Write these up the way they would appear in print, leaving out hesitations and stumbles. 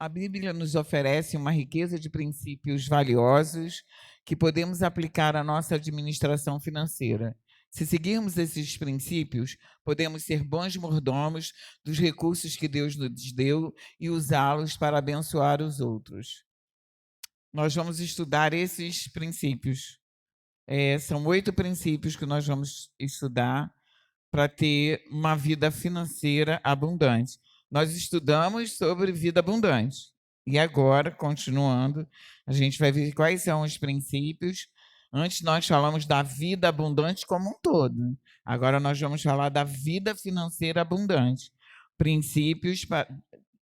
A Bíblia nos oferece uma riqueza de princípios valiosos que podemos aplicar à nossa administração financeira. Se seguirmos esses princípios, podemos ser bons mordomos dos recursos que Deus nos deu e usá-los para abençoar os outros. Nós vamos estudar esses princípios. São 8 princípios que nós vamos estudar para ter uma vida financeira abundante. Nós estudamos sobre vida abundante. E agora, continuando, a gente vai ver quais são os princípios. Antes nós falamos da vida abundante como um todo. Agora nós vamos falar da vida financeira abundante. Princípios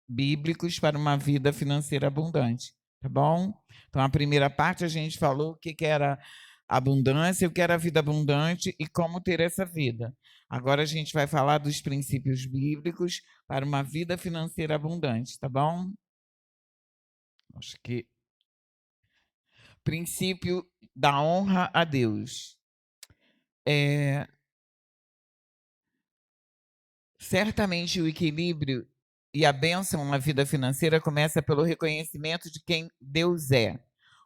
bíblicos para uma vida financeira abundante. Tá bom? Então, a primeira parte a gente falou o que era abundância, o que era vida abundante e como ter essa vida. Agora a gente vai falar dos princípios bíblicos para uma vida financeira abundante, tá bom? Acho que princípio da honra a Deus. Certamente o equilíbrio e a bênção na vida financeira começa pelo reconhecimento de quem Deus é.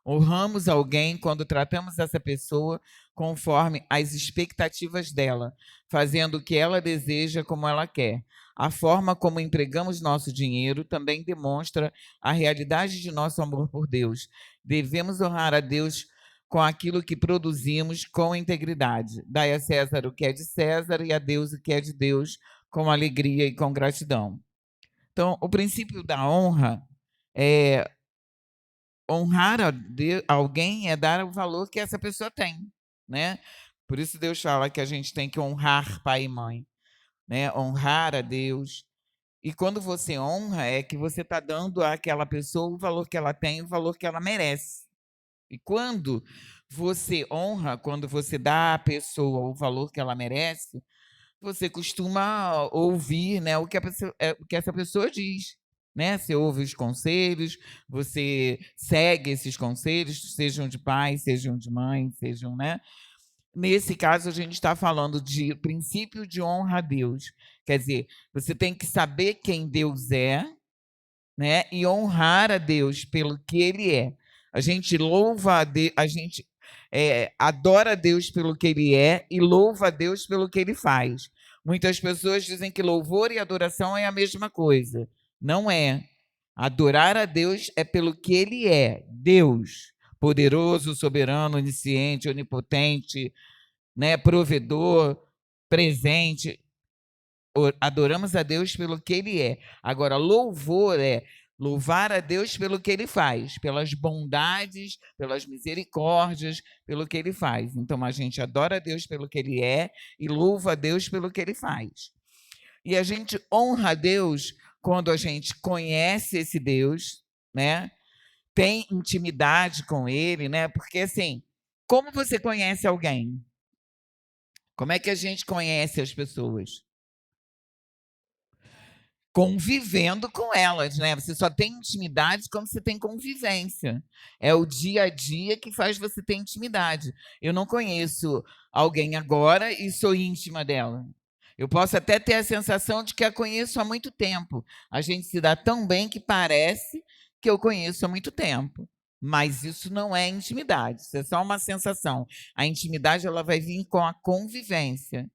Honramos alguém quando tratamos essa pessoa conforme as expectativas dela, fazendo o que ela deseja como ela quer. A forma como empregamos nosso dinheiro também demonstra a realidade de nosso amor por Deus. Devemos honrar a Deus com aquilo que produzimos com integridade. Dai a César o que é de César e a Deus o que é de Deus, com alegria e com gratidão. Então, o princípio da honra é honrar alguém é dar o valor que essa pessoa tem, né? Por isso Deus fala que a gente tem que honrar pai e mãe, né? Honrar a Deus. E quando você honra, é que você está dando àquela pessoa o valor que ela tem, o valor que ela merece. E quando você honra, quando você dá à pessoa o valor que ela merece, você costuma ouvir, né, o que essa pessoa diz, né? Você ouve os conselhos, você segue esses conselhos, sejam de pai, sejam de mãe, sejam, né? Nesse caso, a gente está falando de princípio de honra a Deus. Quer dizer, você tem que saber quem Deus é, né? E honrar a Deus pelo que Ele é. A gente louva a Deus, a gente adora a Deus pelo que Ele é e louva a Deus pelo que Ele faz. Muitas pessoas dizem que louvor e adoração é a mesma coisa. Não é. Adorar a Deus é pelo que Ele é, Deus, poderoso, soberano, onisciente, onipotente, né, provedor, presente. Adoramos a Deus pelo que Ele é. Agora, louvor é louvar a Deus pelo que Ele faz, pelas bondades, pelas misericórdias, pelo que Ele faz. Então, a gente adora a Deus pelo que Ele é e louva a Deus pelo que Ele faz. E a gente honra a Deus quando a gente conhece esse Deus, né? Tem intimidade com Ele, né? Porque, assim, como você conhece alguém? Como é que a gente conhece as pessoas? Convivendo com elas, né? Você só tem intimidade quando você tem convivência. É o dia a dia que faz você ter intimidade. Eu não conheço alguém agora e sou íntima dela. Eu posso até ter a sensação de que a conheço há muito tempo. A gente se dá tão bem que parece que eu conheço há muito tempo. Mas isso não é intimidade, isso é só uma sensação. A intimidade ela vai vir com a convivência.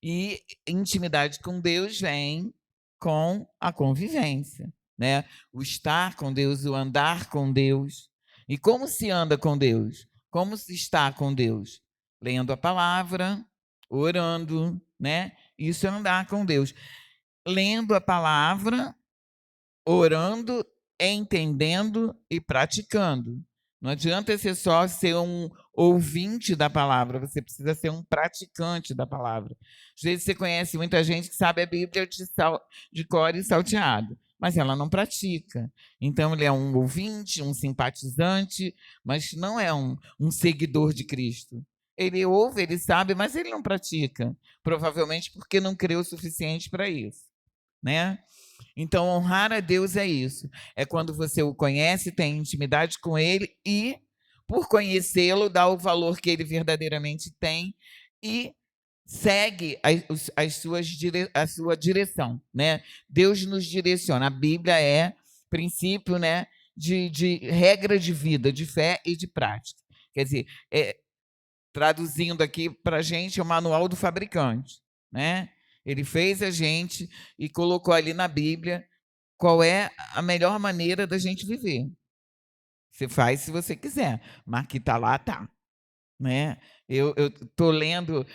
E intimidade com Deus vem com a convivência, né? O estar com Deus, o andar com Deus. E como se anda com Deus? Como se está com Deus? Lendo a palavra, orando, né? Isso é andar com Deus. Lendo a palavra, orando, entendendo e praticando. Não adianta você só ser um ouvinte da palavra, você precisa ser um praticante da palavra. Às vezes você conhece muita gente que sabe a Bíblia de cor e salteado, mas ela não pratica. Então ele é um ouvinte, um simpatizante, mas não é um seguidor de Cristo. Ele ouve, ele sabe, mas ele não pratica. Provavelmente porque não creu o suficiente para isso, né? Então, honrar a Deus é isso. É quando você o conhece, tem intimidade com ele e, por conhecê-lo, dá o valor que ele verdadeiramente tem e segue a sua direção, né? Deus nos direciona. A Bíblia é princípio, né, de regra de vida, de fé e de prática. Quer dizer, traduzindo aqui para a gente, é o manual do fabricante, né? Ele fez a gente e colocou ali na Bíblia qual é a melhor maneira da gente viver. Você faz se você quiser, mas que está lá, tá. Né? Eu estou lendo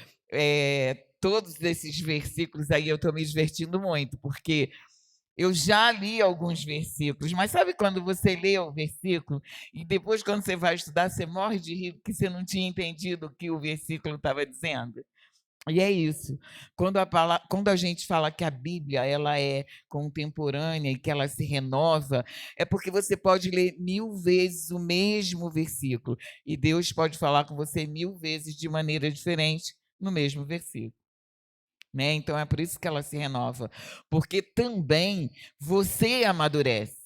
todos esses versículos aí, eu estou me divertindo muito, porque eu já li alguns versículos, mas sabe quando você lê o versículo e depois, quando você vai estudar, você morre de rir porque você não tinha entendido o que o versículo estava dizendo? E é isso. Quando a gente fala que a Bíblia ela é contemporânea e que ela se renova, é porque você pode ler 1000 vezes o mesmo versículo e Deus pode falar com você 1000 vezes de maneira diferente no mesmo versículo. Né? Então é por isso que ela se renova, porque também você amadurece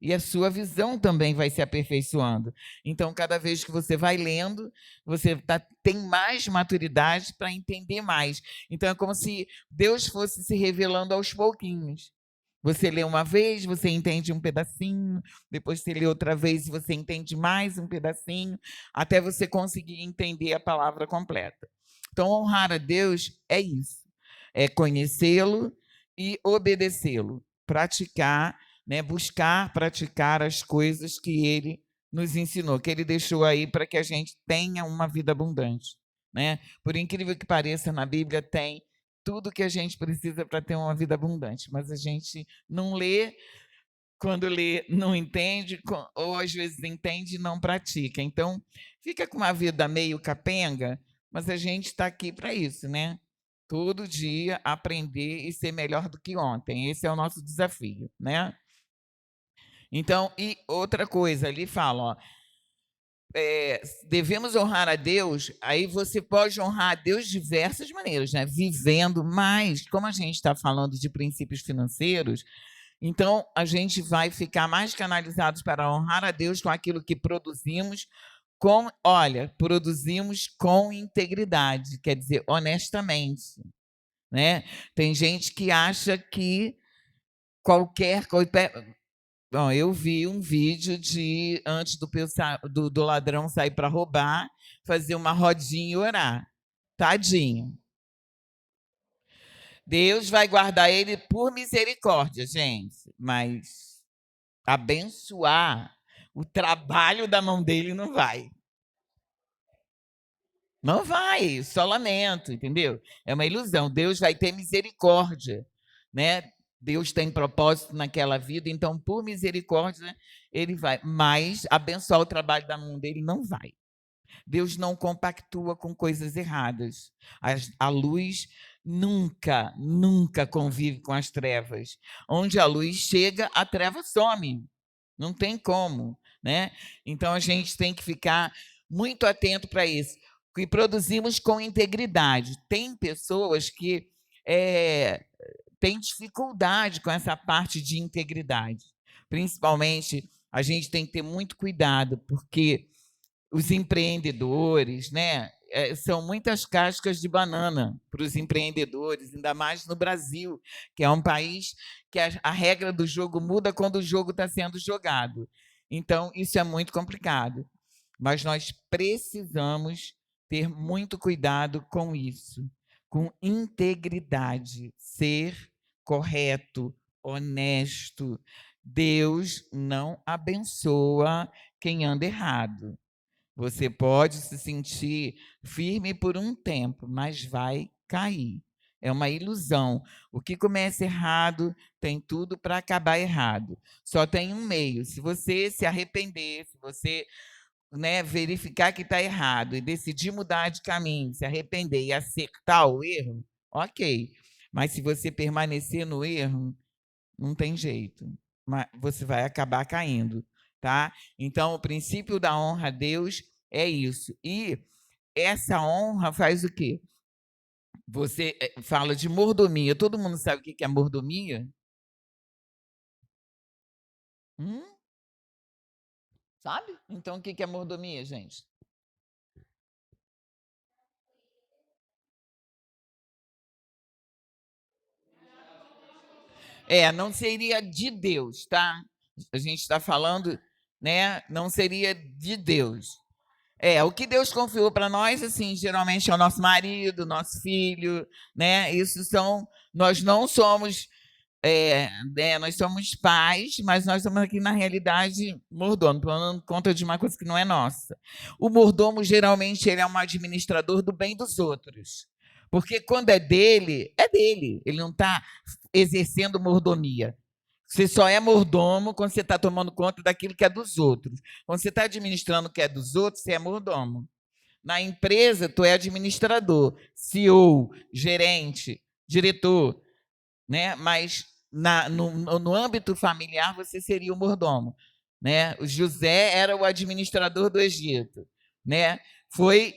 e a sua visão também vai se aperfeiçoando. Então, cada vez que você vai lendo, você tem mais maturidade para entender mais. Então, é como se Deus fosse se revelando aos pouquinhos. Você lê uma vez, você entende um pedacinho, depois você lê outra vez, você entende mais um pedacinho, até você conseguir entender a palavra completa. Então, honrar a Deus é isso, é conhecê-lo e obedecê-lo, praticar, né, buscar praticar as coisas que ele nos ensinou, que ele deixou aí para que a gente tenha uma vida abundante. Né? Por incrível que pareça, na Bíblia tem tudo que a gente precisa para ter uma vida abundante, mas a gente não lê, quando lê, não entende, ou às vezes entende e não pratica. Então, fica com uma vida meio capenga, mas a gente está aqui para isso, né? Todo dia aprender e ser melhor do que ontem. Esse é o nosso desafio, né? Então, e outra coisa, ali fala, ó, devemos honrar a Deus, aí você pode honrar a Deus de diversas maneiras, né? Vivendo, mas como a gente está falando de princípios financeiros, então a gente vai ficar mais canalizados para honrar a Deus com aquilo que produzimos, produzimos com integridade, quer dizer, honestamente, né? Tem gente que acha que qualquer coisa. Bom, eu vi um vídeo de antes do ladrão sair para roubar, fazer uma rodinha e orar. Tadinho. Deus vai guardar ele por misericórdia, gente, mas abençoar o trabalho da mão dele não vai. Não vai, só lamento, entendeu? É uma ilusão. Deus vai ter misericórdia, né? Deus tem propósito naquela vida, então por misericórdia ele vai, mas abençoar o trabalho da mão dele não vai. Deus não compactua com coisas erradas. A luz nunca, nunca convive com as trevas. Onde a luz chega, a treva some. Não tem como, né? Então a gente tem que ficar muito atento para isso. Que produzimos com integridade. Tem pessoas que têm dificuldade com essa parte de integridade. Principalmente, a gente tem que ter muito cuidado, porque os empreendedores, né? São muitas cascas de banana para os empreendedores, ainda mais no Brasil, que é um país que a regra do jogo muda quando o jogo está sendo jogado. Então, isso é muito complicado. Mas nós precisamos ter muito cuidado com isso, com integridade, ser correto, honesto. Deus não abençoa quem anda errado. Você pode se sentir firme por um tempo, mas vai cair. É uma ilusão. O que começa errado tem tudo para acabar errado. Só tem um meio. Se você se arrepender, se você, né, verificar que está errado e decidir mudar de caminho, se arrepender e acertar o erro, ok. Mas se você permanecer no erro, não tem jeito. Mas você vai acabar caindo, tá? Então, o princípio da honra a Deus é isso. E essa honra faz o quê? Você fala de mordomia. Todo mundo sabe o que é mordomia? Hum? Sabe? Então, o que é mordomia, gente? Não seria de Deus, tá? A gente está falando, né? Não seria de Deus. O que Deus confiou para nós, assim, geralmente é o nosso marido, nosso filho, né? Isso são, nós não somos, nós somos pais, mas nós estamos aqui na realidade mordomo, tomando conta de uma coisa que não é nossa. O mordomo geralmente ele é um administrador do bem dos outros, porque quando é dele, é dele. Ele não está exercendo mordomia. Você só é mordomo quando você está tomando conta daquilo que é dos outros. Quando você está administrando o que é dos outros, você é mordomo. Na empresa, tu é administrador, CEO, gerente, diretor, né? Mas no âmbito familiar, você seria o mordomo. Né? O José era o administrador do Egito. Né? Foi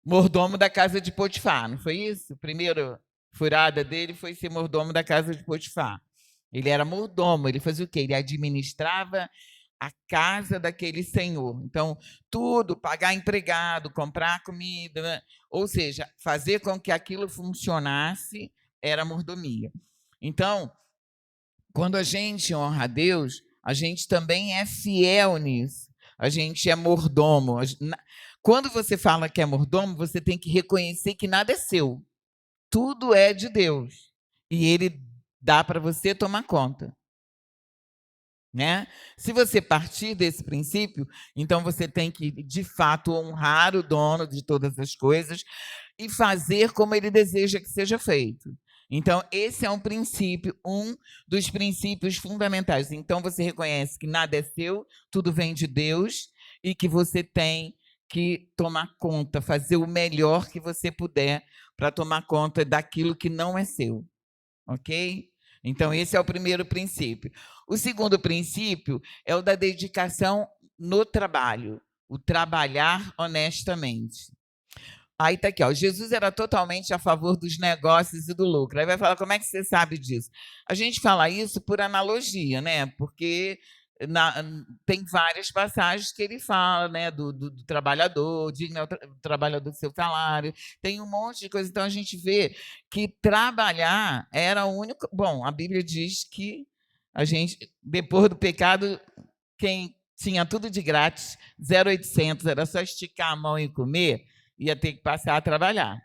mordomo da casa de Potifar, não foi isso? A primeira furada dele foi ser mordomo da casa de Potifar. Ele era mordomo, ele fazia o quê? Ele administrava a casa daquele senhor. Então, tudo, pagar empregado, comprar comida, né? Ou seja, fazer com que aquilo funcionasse era mordomia. Então, quando a gente honra a Deus, a gente também é fiel nisso. A gente é mordomo. Quando você fala que é mordomo, você tem que reconhecer que nada é seu. Tudo é de Deus. E ele dá para você tomar conta. Né? Se você partir desse princípio, então você tem que, de fato, honrar o dono de todas as coisas e fazer como ele deseja que seja feito. Então, esse é um dos princípios fundamentais. Então, você reconhece que nada é seu, tudo vem de Deus e que você tem que tomar conta, fazer o melhor que você puder para tomar conta daquilo que não é seu. Ok? Então, esse é o primeiro princípio. O segundo princípio é o da dedicação no trabalho, o trabalhar honestamente. Aí está aqui, ó, Jesus era totalmente a favor dos negócios e do lucro. Aí vai falar, como é que você sabe disso? A gente fala isso por analogia, né? Porque tem várias passagens que ele fala, né? Do trabalhador, digno é o trabalhador do seu salário, tem um monte de coisa. Então a gente vê que trabalhar era o único. Bom, a Bíblia diz que a gente, depois do pecado, quem tinha tudo de grátis, 0,800, era só esticar a mão e comer, ia ter que passar a trabalhar.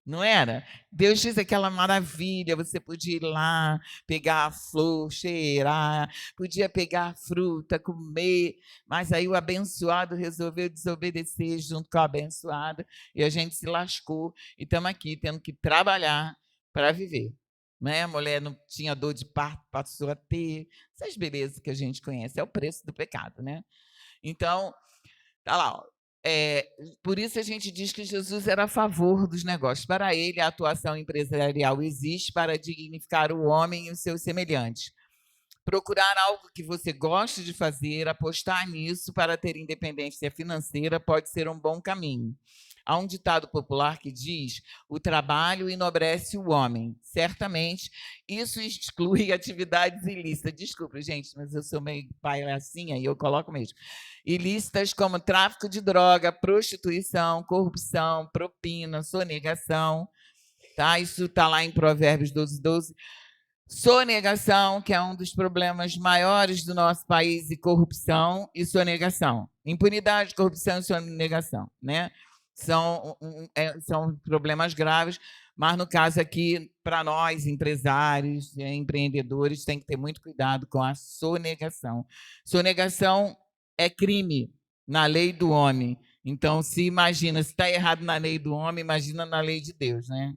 Não era? Deus fez aquela maravilha, você podia ir lá, pegar a flor, cheirar, podia pegar a fruta, comer, mas aí o abençoado resolveu desobedecer junto com o abençoado e a gente se lascou e estamos aqui tendo que trabalhar para viver. Né? A mulher não tinha dor de parto, passou a ter. Essas belezas que a gente conhece, é o preço do pecado, né? Então, tá lá, ó. Por isso a gente diz que Jesus era a favor dos negócios. Para ele, a atuação empresarial existe para dignificar o homem e os seus semelhantes. Procurar algo que você goste de fazer, apostar nisso para ter independência financeira pode ser um bom caminho. Há um ditado popular que diz: o trabalho enobrece o homem. Certamente, isso exclui atividades ilícitas. Desculpa, gente, mas eu sou meio palhacinha e eu coloco mesmo. Ilícitas como tráfico de droga, prostituição, corrupção, propina, sonegação. Tá? Isso está lá em Provérbios 12, 12. Sonegação, que é um dos problemas maiores do nosso país, e corrupção e sonegação. Impunidade, corrupção e sonegação, né? São problemas graves, mas no caso aqui, para nós, empresários, empreendedores, tem que ter muito cuidado com a sonegação. Sonegação é crime na lei do homem. Então, se está errado na lei do homem, imagina na lei de Deus, né?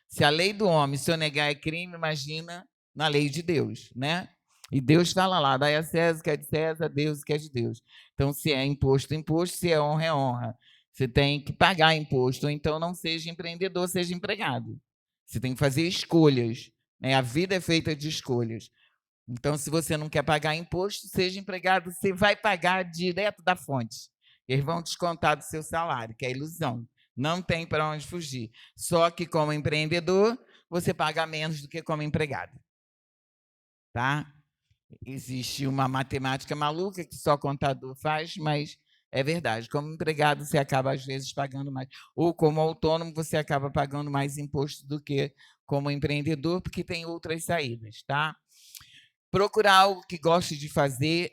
Se a lei do homem sonegar é crime, imagina na lei de Deus, né? E Deus fala lá, dai a César o que é de César, a Deus o que é de Deus. Então, se é imposto, imposto, se é honra, é honra. Você tem que pagar imposto, ou então não seja empreendedor, seja empregado. Você tem que fazer escolhas, né? A vida é feita de escolhas. Então, se você não quer pagar imposto, seja empregado, você vai pagar direto da fonte. Eles vão descontar do seu salário, que é ilusão. Não tem para onde fugir. Só que, como empreendedor, você paga menos do que como empregado. Tá? Existe uma matemática maluca que só contador faz, mas é verdade. Como empregado, você acaba, às vezes, pagando mais. Ou como autônomo, você acaba pagando mais imposto do que como empreendedor, porque tem outras saídas. Tá? procurar algo que goste de fazer,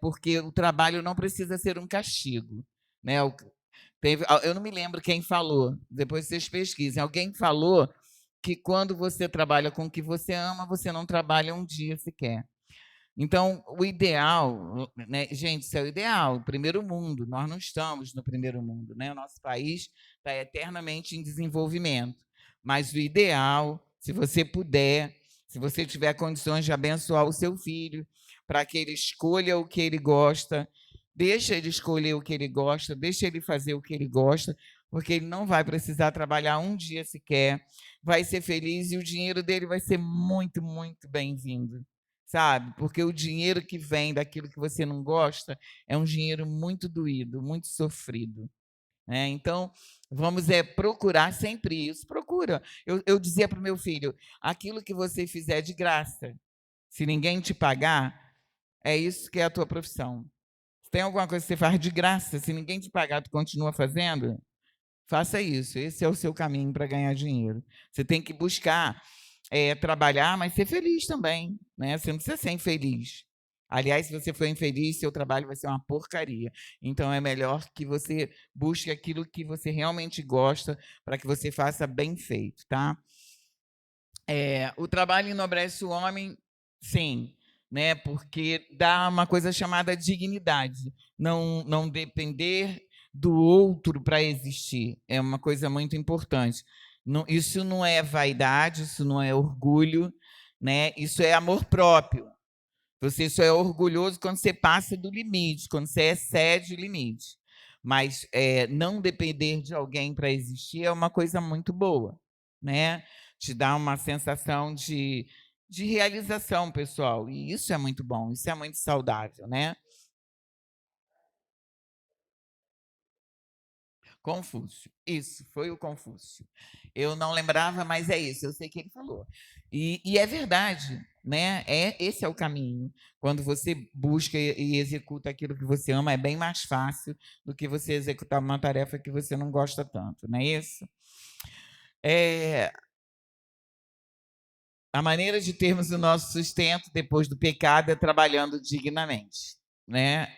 porque o trabalho não precisa ser um castigo, né? Eu não me lembro quem falou, depois vocês pesquisem. Alguém falou que quando você trabalha com o que você ama, você não trabalha um dia sequer. Então, o ideal, né, gente, isso é o ideal, o primeiro mundo. Nós não estamos no primeiro mundo, né? O nosso país está eternamente em desenvolvimento. Mas o ideal, se você puder, se você tiver condições de abençoar o seu filho, para que ele escolha o que ele gosta, deixa ele escolher o que ele gosta, deixa ele fazer o que ele gosta, porque ele não vai precisar trabalhar um dia sequer, vai ser feliz e o dinheiro dele vai ser muito, muito bem-vindo, sabe? Porque o dinheiro que vem daquilo que você não gosta é um dinheiro muito doído, muito sofrido, né? Então, vamos procurar sempre isso. Procura. Eu dizia para o meu filho, aquilo que você fizer de graça, se ninguém te pagar, é isso que é a tua profissão. Se tem alguma coisa que você faz de graça, se ninguém te pagar, tu continua fazendo, faça isso. Esse é o seu caminho para ganhar dinheiro. Você tem que buscar trabalhar, mas ser feliz também, né? Você não precisa ser infeliz. Aliás, se você for infeliz, seu trabalho vai ser uma porcaria. Então, é melhor que você busque aquilo que você realmente gosta para que você faça bem feito, tá? O trabalho enobrece o homem, sim, né? Porque dá uma coisa chamada dignidade. Não depender do outro para existir é uma coisa muito importante. Isso não é vaidade, isso não é orgulho, né? Isso é amor próprio. Você só é orgulhoso quando você passa do limite, quando você excede o limite. Mas não depender de alguém para existir é uma coisa muito boa, né? Te dá uma sensação de realização pessoal. E isso é muito bom, isso é muito saudável, né? Confúcio. Isso, foi o Confúcio. Eu não lembrava, mas é isso, eu sei que ele falou. E é verdade, né? Esse é o caminho. Quando você busca e executa aquilo que você ama, é bem mais fácil do que você executar uma tarefa que você não gosta tanto, não é isso? É, a maneira de termos o nosso sustento depois do pecado é trabalhando dignamente, né?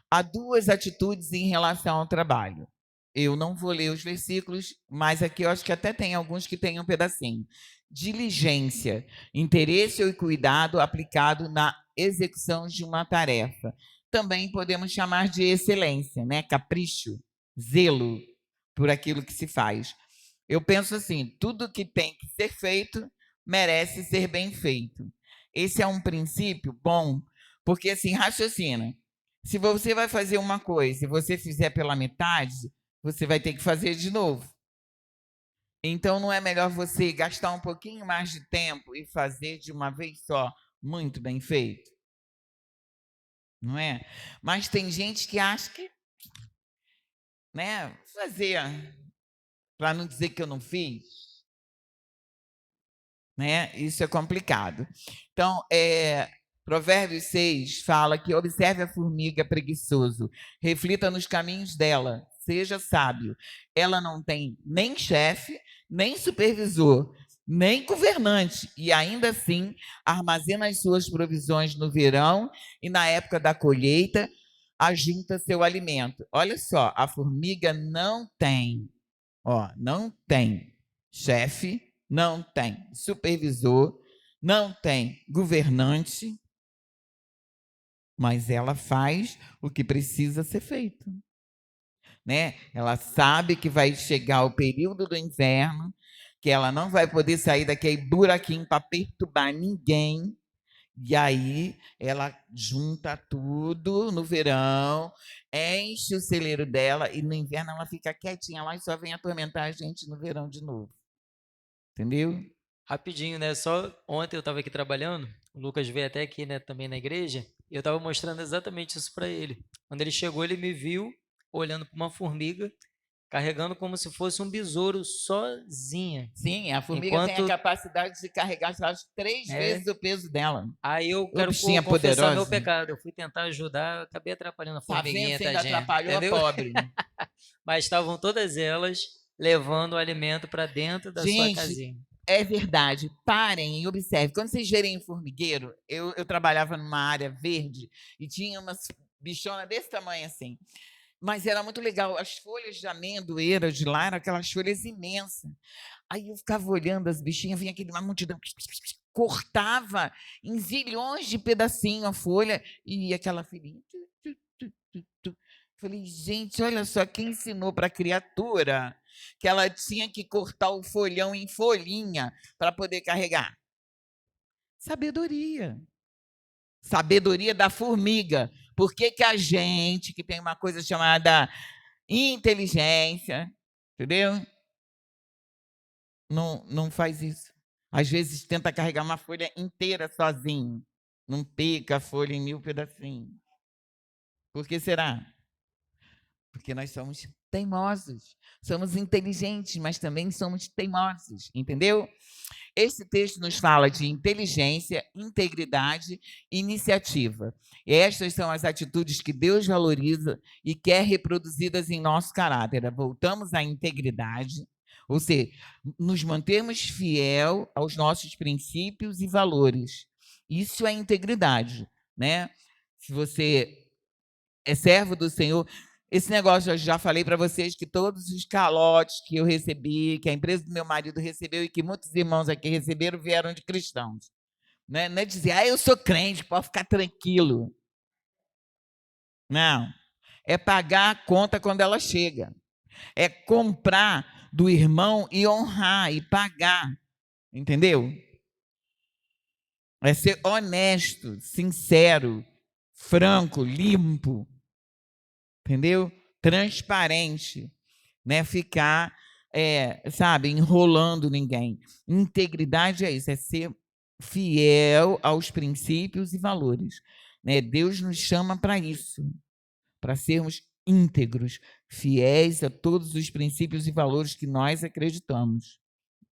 Há duas atitudes em relação ao trabalho. Eu não vou ler os versículos, mas aqui eu acho que até tem alguns que tem um pedacinho. Diligência, interesse e cuidado aplicado na execução de uma tarefa. Também podemos chamar de excelência, né? Capricho, zelo por aquilo que se faz. Eu penso assim, tudo que tem que ser feito merece ser bem feito. Esse é um princípio bom, porque assim, raciocina. Se você vai fazer uma coisa e você fizer pela metade, você vai ter que fazer de novo. Então, não é melhor você gastar um pouquinho mais de tempo e fazer de uma vez só, muito bem feito? Não é? Mas tem gente que acha que, né, fazer, para não dizer que eu não fiz, né? Isso é complicado. Então, Provérbios 6 fala que observe a formiga preguiçoso, reflita nos caminhos dela, seja sábio. Ela não tem nem chefe, nem supervisor, nem governante, e ainda assim armazena as suas provisões no verão e na época da colheita ajunta seu alimento. Olha só, a formiga não tem chefe, não tem supervisor, não tem governante, mas ela faz o que precisa ser feito, né? Ela sabe que vai chegar o período do inverno, que ela não vai poder sair daquele buraquinho para perturbar ninguém. E aí ela junta tudo no verão, enche o celeiro dela e no inverno ela fica quietinha lá e só vem atormentar a gente no verão de novo. Entendeu? Rapidinho, né? Só ontem eu estava aqui trabalhando, o Lucas veio até aqui, né, também na igreja, e eu estava mostrando exatamente isso para ele. Quando ele chegou, ele me viu olhando para uma formiga, carregando como se fosse um besouro sozinha. Sim, a formiga tem a Enquanto, capacidade de carregar, acho, 3 vezes é, o peso dela. aí eu Ô, quero bichinha confessar meu poderosa. pecado. Eu fui tentar ajudar, eu acabei atrapalhando a Tá vendo? formiguinha, Você ainda tadinha, atrapalhou a entendeu? pobre. Mas estavam todas elas levando o alimento para dentro da sua Gente, casinha. É verdade. Parem e observem. Quando vocês verem um formigueiro, eu trabalhava numa área verde e tinha umas bichonas desse tamanho assim. Mas era muito legal. As folhas de amendoeira de lá eram aquelas folhas imensas. Aí eu ficava olhando as bichinhas, vinha aquele uma multidão, cortava em zilhões de pedacinhos a folha e aquela filhinha. Falei, gente, olha só, quem ensinou para a criatura que ela tinha que cortar o folhão em folhinha para poder carregar? Sabedoria. Sabedoria da formiga. Por que, que a gente, que tem uma coisa chamada inteligência, entendeu? Não faz isso. Às vezes tenta carregar uma folha inteira sozinho. Não pica a folha em 1000 pedacinhos. Por que será? Porque nós somos teimosos. Somos inteligentes, mas também somos teimosos, entendeu? Esse texto nos fala de inteligência, integridade e iniciativa. E estas são as atitudes que Deus valoriza e quer reproduzidas em nosso caráter. Voltamos à integridade, ou seja, nos mantermos fiel aos nossos princípios e valores. Isso é integridade, né? Se você é servo do Senhor, esse negócio eu já falei para vocês que todos os calotes que eu recebi, que a empresa do meu marido recebeu e que muitos irmãos aqui receberam, vieram de cristãos. Não é dizer, eu sou crente, pode ficar tranquilo. Não. É pagar a conta quando ela chega. É comprar do irmão e honrar e pagar. Entendeu? É ser honesto, sincero, franco, limpo. Entendeu? Transparente, né? Ficar, sabe, enrolando ninguém. Integridade é isso, é ser fiel aos princípios e valores, né? Deus nos chama para isso, para sermos íntegros, fiéis a todos os princípios e valores que nós acreditamos,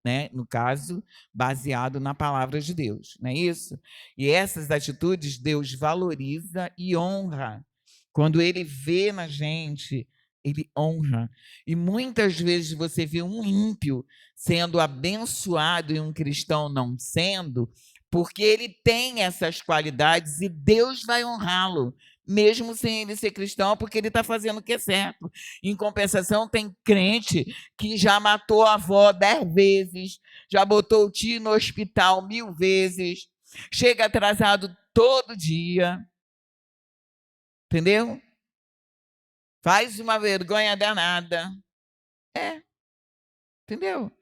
né? No caso, baseado na palavra de Deus, não é isso? E essas atitudes Deus valoriza e honra. Quando ele vê na gente, ele honra. E muitas vezes você vê um ímpio sendo abençoado e um cristão não sendo, porque ele tem essas qualidades e Deus vai honrá-lo, mesmo sem ele ser cristão, porque ele está fazendo o que é certo. Em compensação, tem crente que já matou a avó 10 vezes, já botou o tio no hospital 1000 vezes, chega atrasado todo dia, entendeu? Faz uma vergonha danada. Entendeu?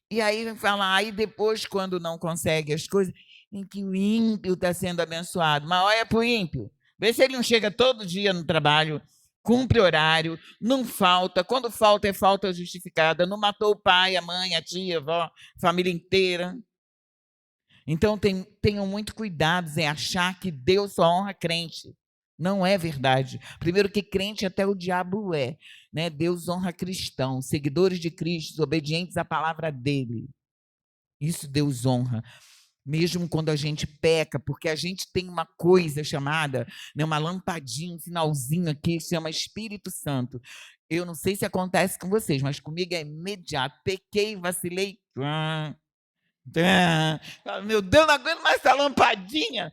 E aí fala, aí depois, quando não consegue as coisas, em que o ímpio está sendo abençoado. Mas olha para o ímpio. Vê se ele não chega todo dia no trabalho, cumpre horário, não falta. Quando falta, é falta justificada. Não matou o pai, a mãe, a tia, a avó, a família inteira. Então, tenham muito cuidado em achar que Deus só honra crente. Não é verdade. Primeiro que crente até o diabo é, né? Deus honra cristãos, seguidores de Cristo, obedientes à palavra dele. Isso Deus honra. Mesmo quando a gente peca, porque a gente tem uma coisa chamada, né, uma lampadinha, um sinalzinho aqui, que chama Espírito Santo. Eu não sei se acontece com vocês, mas comigo é imediato. Pequei, vacilei. Meu Deus, não aguento mais essa lampadinha.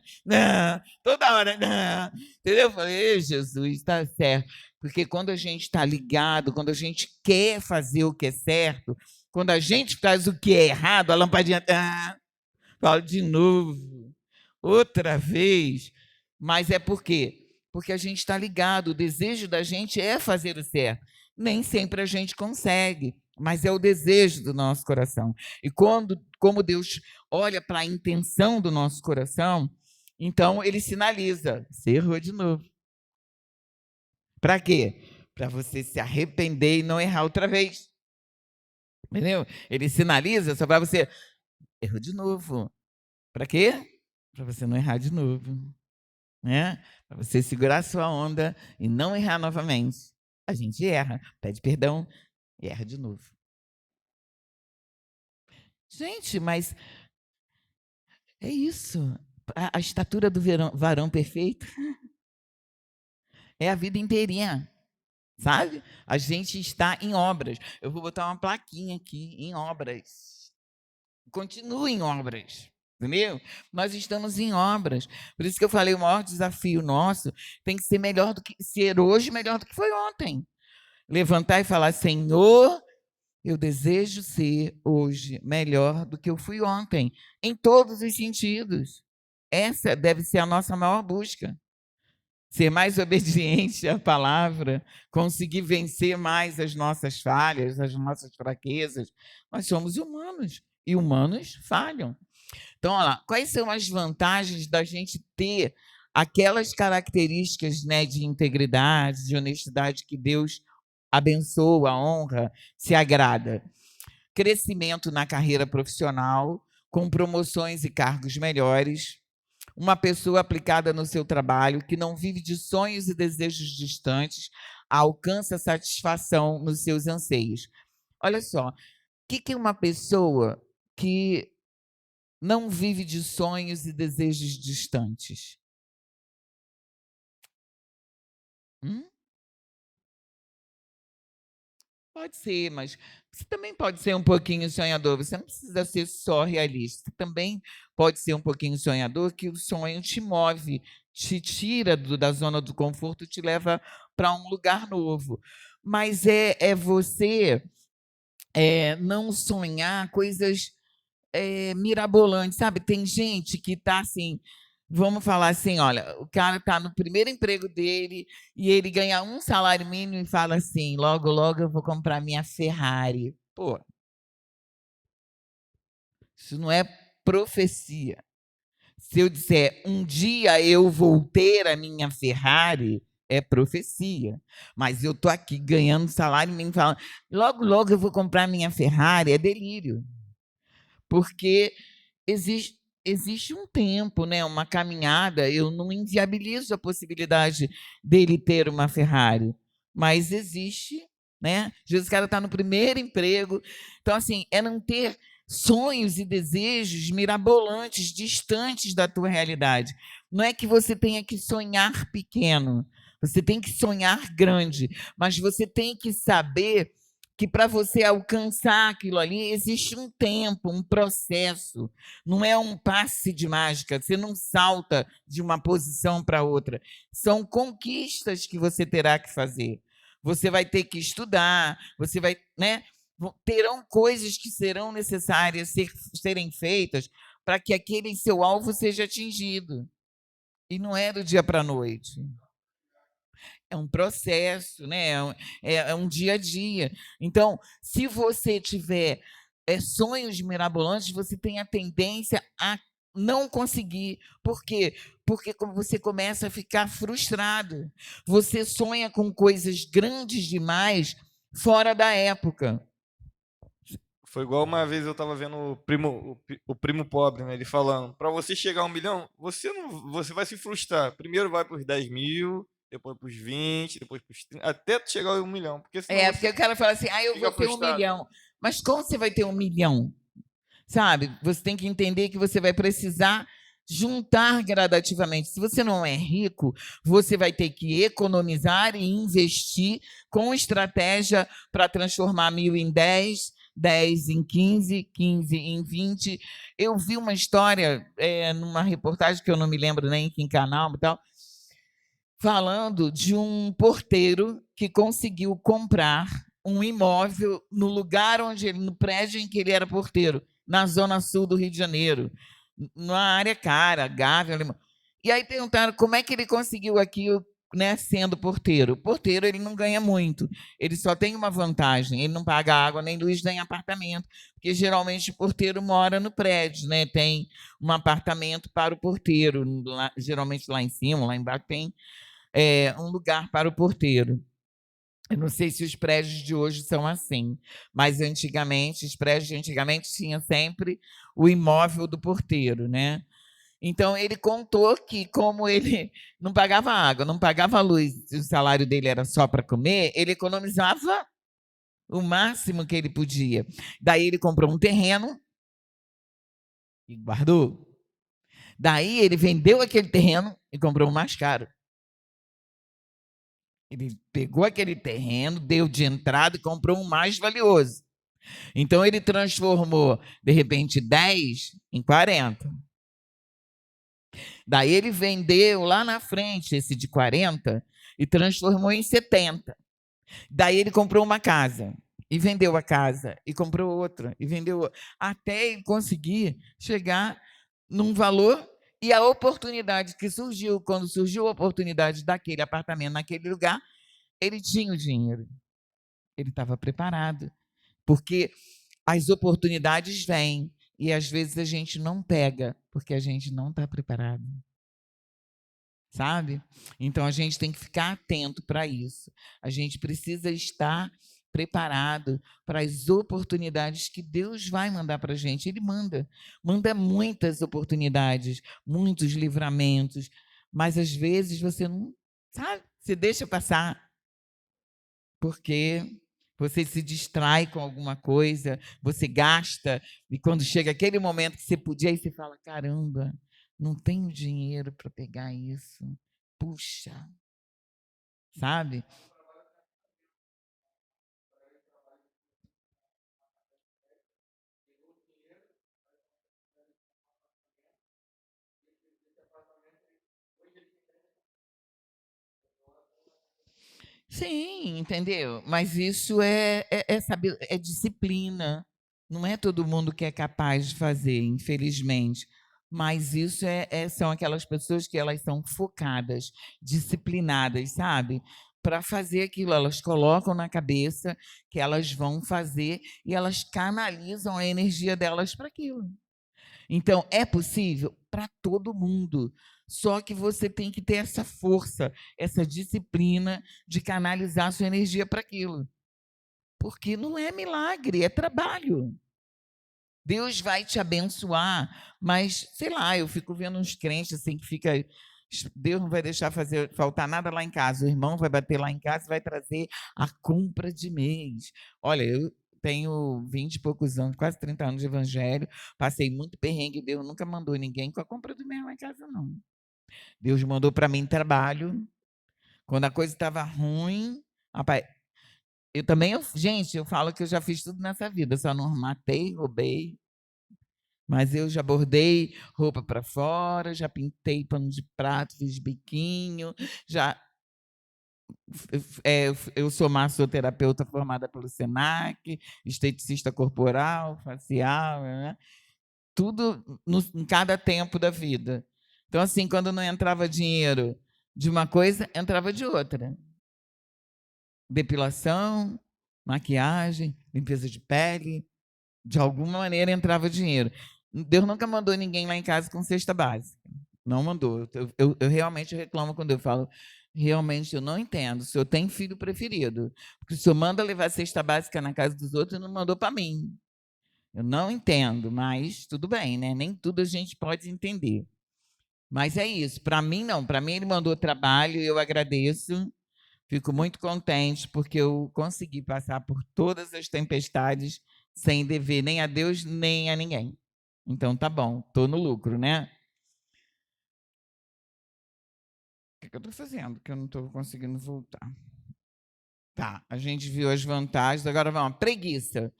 Toda hora. Entendeu? Eu falei, Jesus, está certo. Porque quando a gente está ligado, quando a gente quer fazer o que é certo, quando a gente faz o que é errado, a lampadinha. Fala de novo, outra vez. Mas é por quê? Porque a gente está ligado. O desejo da gente é fazer o certo. Nem sempre a gente consegue, mas é o desejo do nosso coração. E como Deus olha para a intenção do nosso coração, então ele sinaliza: você errou de novo. Para quê? Para você se arrepender e não errar outra vez. Entendeu? Ele sinaliza só para você: errou de novo. Para quê? Para você não errar de novo. Né? Para você segurar a sua onda e não errar novamente. A gente erra, pede perdão e erra de novo. Gente, mas é isso. A estatura do varão perfeito é a vida inteirinha, sabe? A gente está em obras. Eu vou botar uma plaquinha aqui, em obras. continua em obras, entendeu? Nós estamos em obras. Por isso que eu falei, o maior desafio nosso tem que ser melhor do que ser hoje, melhor do que foi ontem. Levantar e falar, Senhor, eu desejo ser hoje melhor do que eu fui ontem, em todos os sentidos. Essa deve ser a nossa maior busca. Ser mais obediente à palavra, conseguir vencer mais as nossas falhas, as nossas fraquezas. Nós somos humanos e humanos falham. Então, olha lá, quais são as vantagens da gente ter aquelas características, né, de integridade, de honestidade que Deus abençoa, honra, se agrada? Crescimento na carreira profissional, com promoções e cargos melhores, uma pessoa aplicada no seu trabalho, que não vive de sonhos e desejos distantes, alcança satisfação nos seus anseios. Olha só, o que é uma pessoa que não vive de sonhos e desejos distantes? Hum? Pode ser, mas você também pode ser um pouquinho sonhador. Você não precisa ser só realista. Você também pode ser um pouquinho sonhador, que o sonho te move, te tira da zona do conforto, te leva para um lugar novo. Mas é você não sonhar coisas mirabolantes, sabe? Tem gente que está assim, vamos falar assim, olha, o cara está no primeiro emprego dele e ele ganha um salário mínimo e fala assim, logo, logo eu vou comprar minha Ferrari. Pô, isso não é profecia. Se eu disser, um dia eu vou ter a minha Ferrari, é profecia. Mas eu estou aqui ganhando salário mínimo, falando, logo, logo eu vou comprar minha Ferrari, é delírio. Porque existe um tempo, né, uma caminhada, eu não inviabilizo a possibilidade dele ter uma Ferrari, mas existe, né? Jesus, cara, está no primeiro emprego. Então, assim, é não ter sonhos e desejos mirabolantes, distantes da tua realidade. Não é que você tenha que sonhar pequeno, você tem que sonhar grande, mas você tem que saber que para você alcançar aquilo ali existe um tempo, um processo, não é um passe de mágica, você não salta de uma posição para outra, são conquistas que você terá que fazer. Você vai ter que estudar, você vai, né? Terão coisas que serão necessárias serem feitas para que aquele seu alvo seja atingido. E não é do dia para a noite. É um processo, né? É um dia a dia. Então, se você tiver sonhos mirabolantes, você tem a tendência a não conseguir. Por quê? Porque você começa a ficar frustrado. Você sonha com coisas grandes demais fora da época. Foi igual uma vez eu tava vendo o primo pobre, né? Ele falando, para você chegar a 1 milhão, você vai se frustrar. Primeiro vai pros 10 mil, depois pros 20, depois pros 30, até tu chegar a 1 milhão. Porque senão Porque o cara fala assim, eu fica vou ter 1 frustrado. milhão. Mas como você vai ter 1 milhão? Sabe? Você tem que entender que você vai precisar juntar gradativamente. Se você não é rico, você vai ter que economizar e investir com estratégia para transformar 1.000 em 10, 10 em 15, 15 em 20. Eu vi uma história numa reportagem que eu não me lembro nem em que canal e tal, falando de um porteiro que conseguiu comprar um imóvel no lugar no prédio em que ele era porteiro, na zona sul do Rio de Janeiro, numa área cara, Gávea, Alemão. E aí perguntaram como é que ele conseguiu aquilo, né, sendo porteiro. Porteiro, ele não ganha muito, ele só tem uma vantagem, ele não paga água, nem luz, nem apartamento, porque geralmente o porteiro mora no prédio, né, tem um apartamento para o porteiro, geralmente lá em cima, lá embaixo tem um lugar para o porteiro. Eu não sei se os prédios de hoje são assim, mas antigamente, os prédios de antigamente tinham sempre o imóvel do porteiro, né? Então ele contou que, como ele não pagava água, não pagava luz, o salário dele era só para comer, ele economizava o máximo que ele podia. Daí ele comprou um terreno e guardou. Daí ele vendeu aquele terreno e comprou um mais caro. Ele pegou aquele terreno, deu de entrada e comprou um mais valioso. Então, ele transformou, de repente, 10 em 40. Daí, ele vendeu lá na frente esse de 40 e transformou em 70. Daí, ele comprou uma casa e vendeu a casa, e comprou outra, e vendeu outra, até ele conseguir chegar num valor. E a oportunidade que surgiu, quando surgiu a oportunidade daquele apartamento naquele lugar, ele tinha o dinheiro. Ele estava preparado. Porque as oportunidades vêm e às vezes a gente não pega, porque a gente não está preparado. Sabe? Então a gente tem que ficar atento para isso. A gente precisa estar preparado para as oportunidades que Deus vai mandar para a gente. Ele manda muitas oportunidades, muitos livramentos, mas às vezes você não sabe, você deixa passar, porque você se distrai com alguma coisa, você gasta, e quando chega aquele momento que você podia, aí você fala: caramba, não tenho dinheiro para pegar isso. Puxa, sabe? Sim, entendeu? Mas isso saber, é disciplina. Não é todo mundo que é capaz de fazer, infelizmente. Mas isso são aquelas pessoas que elas são focadas, disciplinadas, sabe? Para fazer aquilo. Elas colocam na cabeça que elas vão fazer e elas canalizam a energia delas para aquilo. Então, é possível para todo mundo. Só que você tem que ter essa força, essa disciplina de canalizar a sua energia para aquilo. Porque não é milagre, é trabalho. Deus vai te abençoar, mas, sei lá, eu fico vendo uns crentes assim que fica. Deus não vai deixar faltar nada lá em casa. O irmão vai bater lá em casa e vai trazer a compra de mês. Olha, eu tenho 20 e poucos anos, quase 30 anos de evangelho, passei muito perrengue, Deus nunca mandou ninguém com a compra do mês lá em casa, não. Deus mandou para mim trabalho. Quando a coisa estava ruim, rapaz, eu também, gente, eu falo que eu já fiz tudo nessa vida, só não matei, roubei, mas eu já bordei roupa para fora, já pintei pano de prato, fiz biquinho, já eu sou massoterapeuta formada pelo Senac, esteticista corporal, facial, né? Tudo em cada tempo da vida. Então, assim, quando não entrava dinheiro de uma coisa, entrava de outra. Depilação, maquiagem, limpeza de pele, de alguma maneira entrava dinheiro. Deus nunca mandou ninguém lá em casa com cesta básica. Não mandou. Eu realmente reclamo quando eu falo, realmente eu não entendo. O senhor tem filho preferido. Porque o senhor manda levar cesta básica na casa dos outros e não mandou para mim. Eu não entendo, mas tudo bem, né? Nem tudo a gente pode entender. Mas é isso. Para mim, não. Para mim, ele mandou trabalho e eu agradeço. Fico muito contente porque eu consegui passar por todas as tempestades sem dever nem a Deus nem a ninguém. Então tá bom, tô no lucro, né? O que eu estou fazendo? Que eu não estou conseguindo voltar. Tá, a gente viu as vantagens, agora vamos. Preguiça.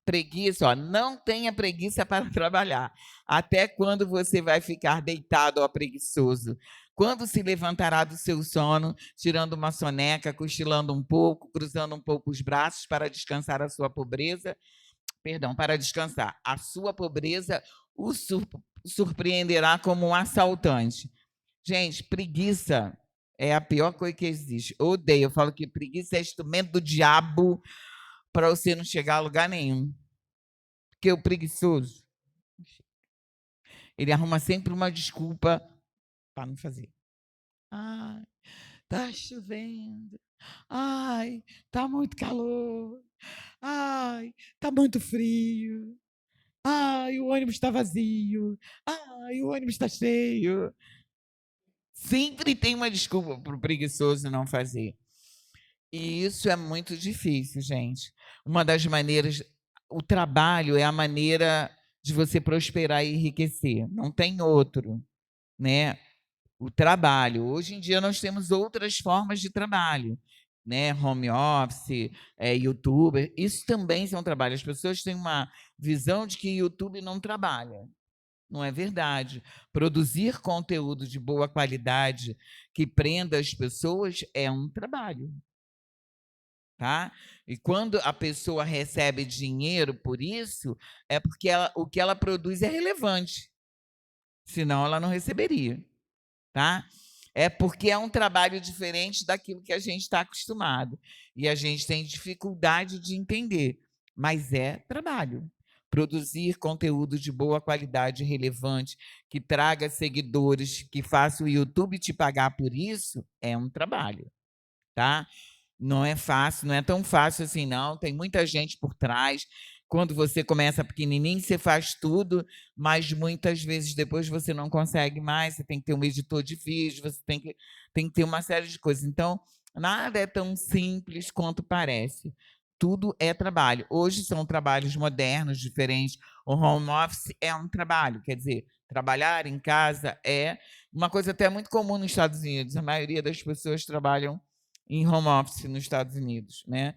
Preguiça, ó, não tenha preguiça para trabalhar. Até quando você vai ficar deitado, ó, preguiçoso? Quando se levantará do seu sono, tirando uma soneca, cochilando um pouco, cruzando um pouco os braços para descansar a sua pobreza? Perdão, para descansar. A sua pobreza o surpreenderá como um assaltante. Gente, preguiça é a pior coisa que existe. Eu odeio. Eu falo que preguiça é instrumento do diabo para você não chegar a lugar nenhum. Porque o preguiçoso, ele arruma sempre uma desculpa para não fazer. Ai, tá chovendo. Ai, tá muito calor. Ai, tá muito frio. Ai, o ônibus está vazio. Ai, o ônibus está cheio. Sempre tem uma desculpa para o preguiçoso não fazer. E isso é muito difícil, gente. Uma das maneiras, o trabalho é a maneira de você prosperar e enriquecer. Não tem outro, né? O trabalho. Hoje em dia nós temos outras formas de trabalho. né, home office, youtuber, isso também são trabalho. As pessoas têm uma visão de que YouTube não trabalha. Não é verdade. Produzir conteúdo de boa qualidade que prenda as pessoas é um trabalho, tá? E quando a pessoa recebe dinheiro por isso, é porque o que ela produz é relevante, senão ela não receberia, tá? É porque é um trabalho diferente daquilo que a gente está acostumado. E a gente tem dificuldade de entender, mas é trabalho. Produzir conteúdo de boa qualidade, relevante, que traga seguidores, que faça o YouTube te pagar por isso, é um trabalho, tá? Não é fácil, não é tão fácil assim, não. Tem muita gente por trás. Quando você começa pequenininho, você faz tudo, mas muitas vezes depois você não consegue mais. Você tem que ter um editor de vídeo, você tem que ter uma série de coisas. Então, nada é tão simples quanto parece. Tudo é trabalho. Hoje são trabalhos modernos, diferentes. O home office é um trabalho, quer dizer, trabalhar em casa é uma coisa até muito comum nos Estados Unidos. A maioria das pessoas trabalham em home office nos Estados Unidos, né?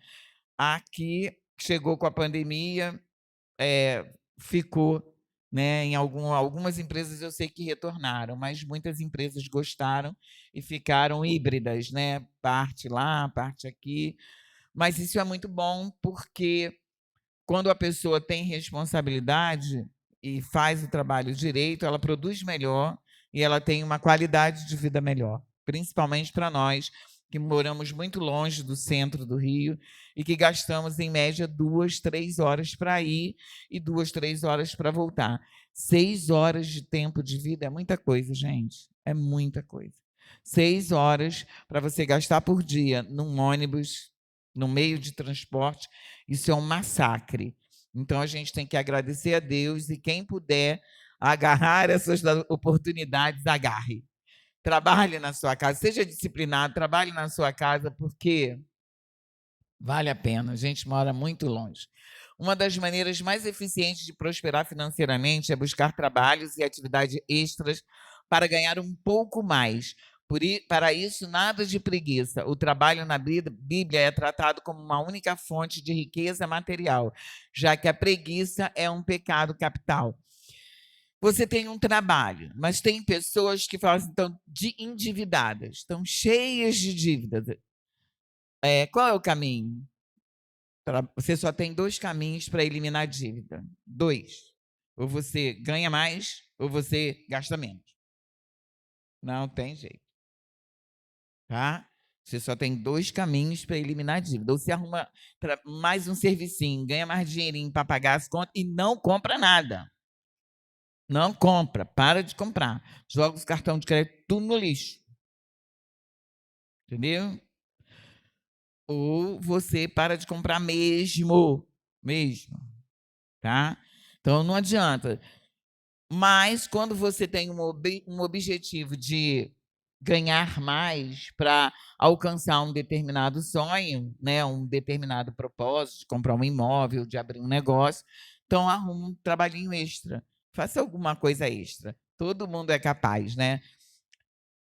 Aqui chegou com a pandemia, ficou, né? Em algumas empresas eu sei que retornaram, mas muitas empresas gostaram e ficaram híbridas, né? Parte lá, parte aqui. Mas isso é muito bom porque quando a pessoa tem responsabilidade e faz o trabalho direito, ela produz melhor e ela tem uma qualidade de vida melhor, principalmente para nós que moramos muito longe do centro do Rio e que gastamos, em média, 2, 3 horas para ir e 2, 3 horas para voltar. 6 horas de tempo de vida é muita coisa, gente. É muita coisa. 6 horas para você gastar por dia num ônibus, no meio de transporte, isso é um massacre. Então, a gente tem que agradecer a Deus e quem puder agarrar essas oportunidades, agarre. Trabalhe na sua casa, seja disciplinado, trabalhe na sua casa, porque vale a pena. A gente mora muito longe. Uma das maneiras mais eficientes de prosperar financeiramente é buscar trabalhos e atividades extras para ganhar um pouco mais. Para isso, nada de preguiça. O trabalho na Bíblia é tratado como uma única fonte de riqueza material, já que a preguiça é um pecado capital. Você tem um trabalho, mas tem pessoas que falam assim, estão endividadas, estão cheias de dívidas. Qual é o caminho? Você só tem 2 caminhos para eliminar a dívida. 2. Ou você ganha mais, ou você gasta menos. Não tem jeito. Tá? Você só tem 2 caminhos para eliminar a dívida. Ou você arruma mais um servicinho, ganha mais dinheirinho para pagar as contas e não compra nada. Não compra, para de comprar. Joga os cartões de crédito tudo no lixo. Entendeu? Ou você para de comprar mesmo, tá? Então não adianta. Mas quando você tem um objetivo de ganhar mais para alcançar um determinado sonho, né, um determinado propósito, de comprar um imóvel, de abrir um negócio, então arruma um trabalhinho extra. Faça alguma coisa extra. Todo mundo é capaz, né?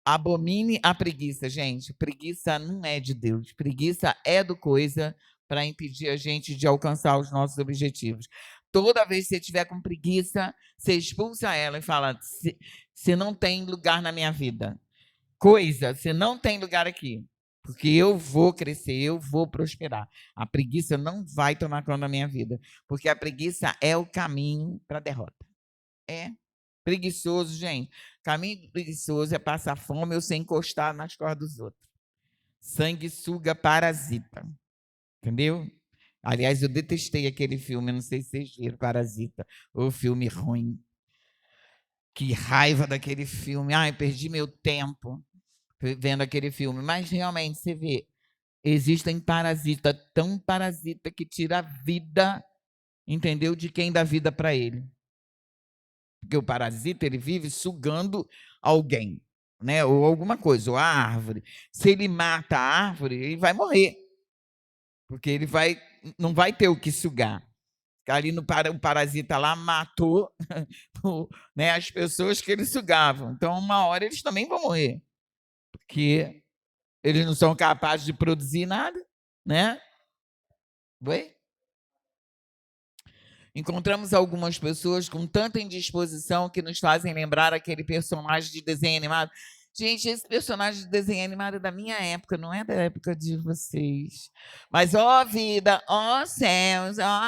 Abomine a preguiça, gente. Preguiça não é de Deus. Preguiça é do coisa para impedir a gente de alcançar os nossos objetivos. Toda vez que você tiver com preguiça, você expulsa ela e fala: você não tem lugar na minha vida. Coisa, você não tem lugar aqui. Porque eu vou crescer, eu vou prosperar. A preguiça não vai tomar conta da minha vida. Porque a preguiça é o caminho para a derrota. É. Preguiçoso, gente. Caminho preguiçoso é passar fome ou sem encostar nas costas dos outros. Sanguessuga parasita. Entendeu? Aliás, eu detestei aquele filme, não sei se vocês viram, Parasita, o filme ruim. Que raiva daquele filme. Ai, perdi meu tempo vendo aquele filme. Mas realmente, você vê, existem parasitas, tão parasita que tira a vida, entendeu? De quem dá vida para ele. Porque o parasita, ele vive sugando alguém, né? Ou alguma coisa, ou a árvore. Se ele mata a árvore, ele vai morrer. Porque ele não vai ter o que sugar. Ali o parasita lá matou né, as pessoas que ele sugava. Então, uma hora eles também vão morrer. Porque Eles não são capazes de produzir nada, né? Oi? Encontramos algumas pessoas com tanta indisposição que nos fazem lembrar aquele personagem de desenho animado. Gente, esse personagem de desenho animado é da minha época, não é da época de vocês. Mas, ó vida, ó céus, ó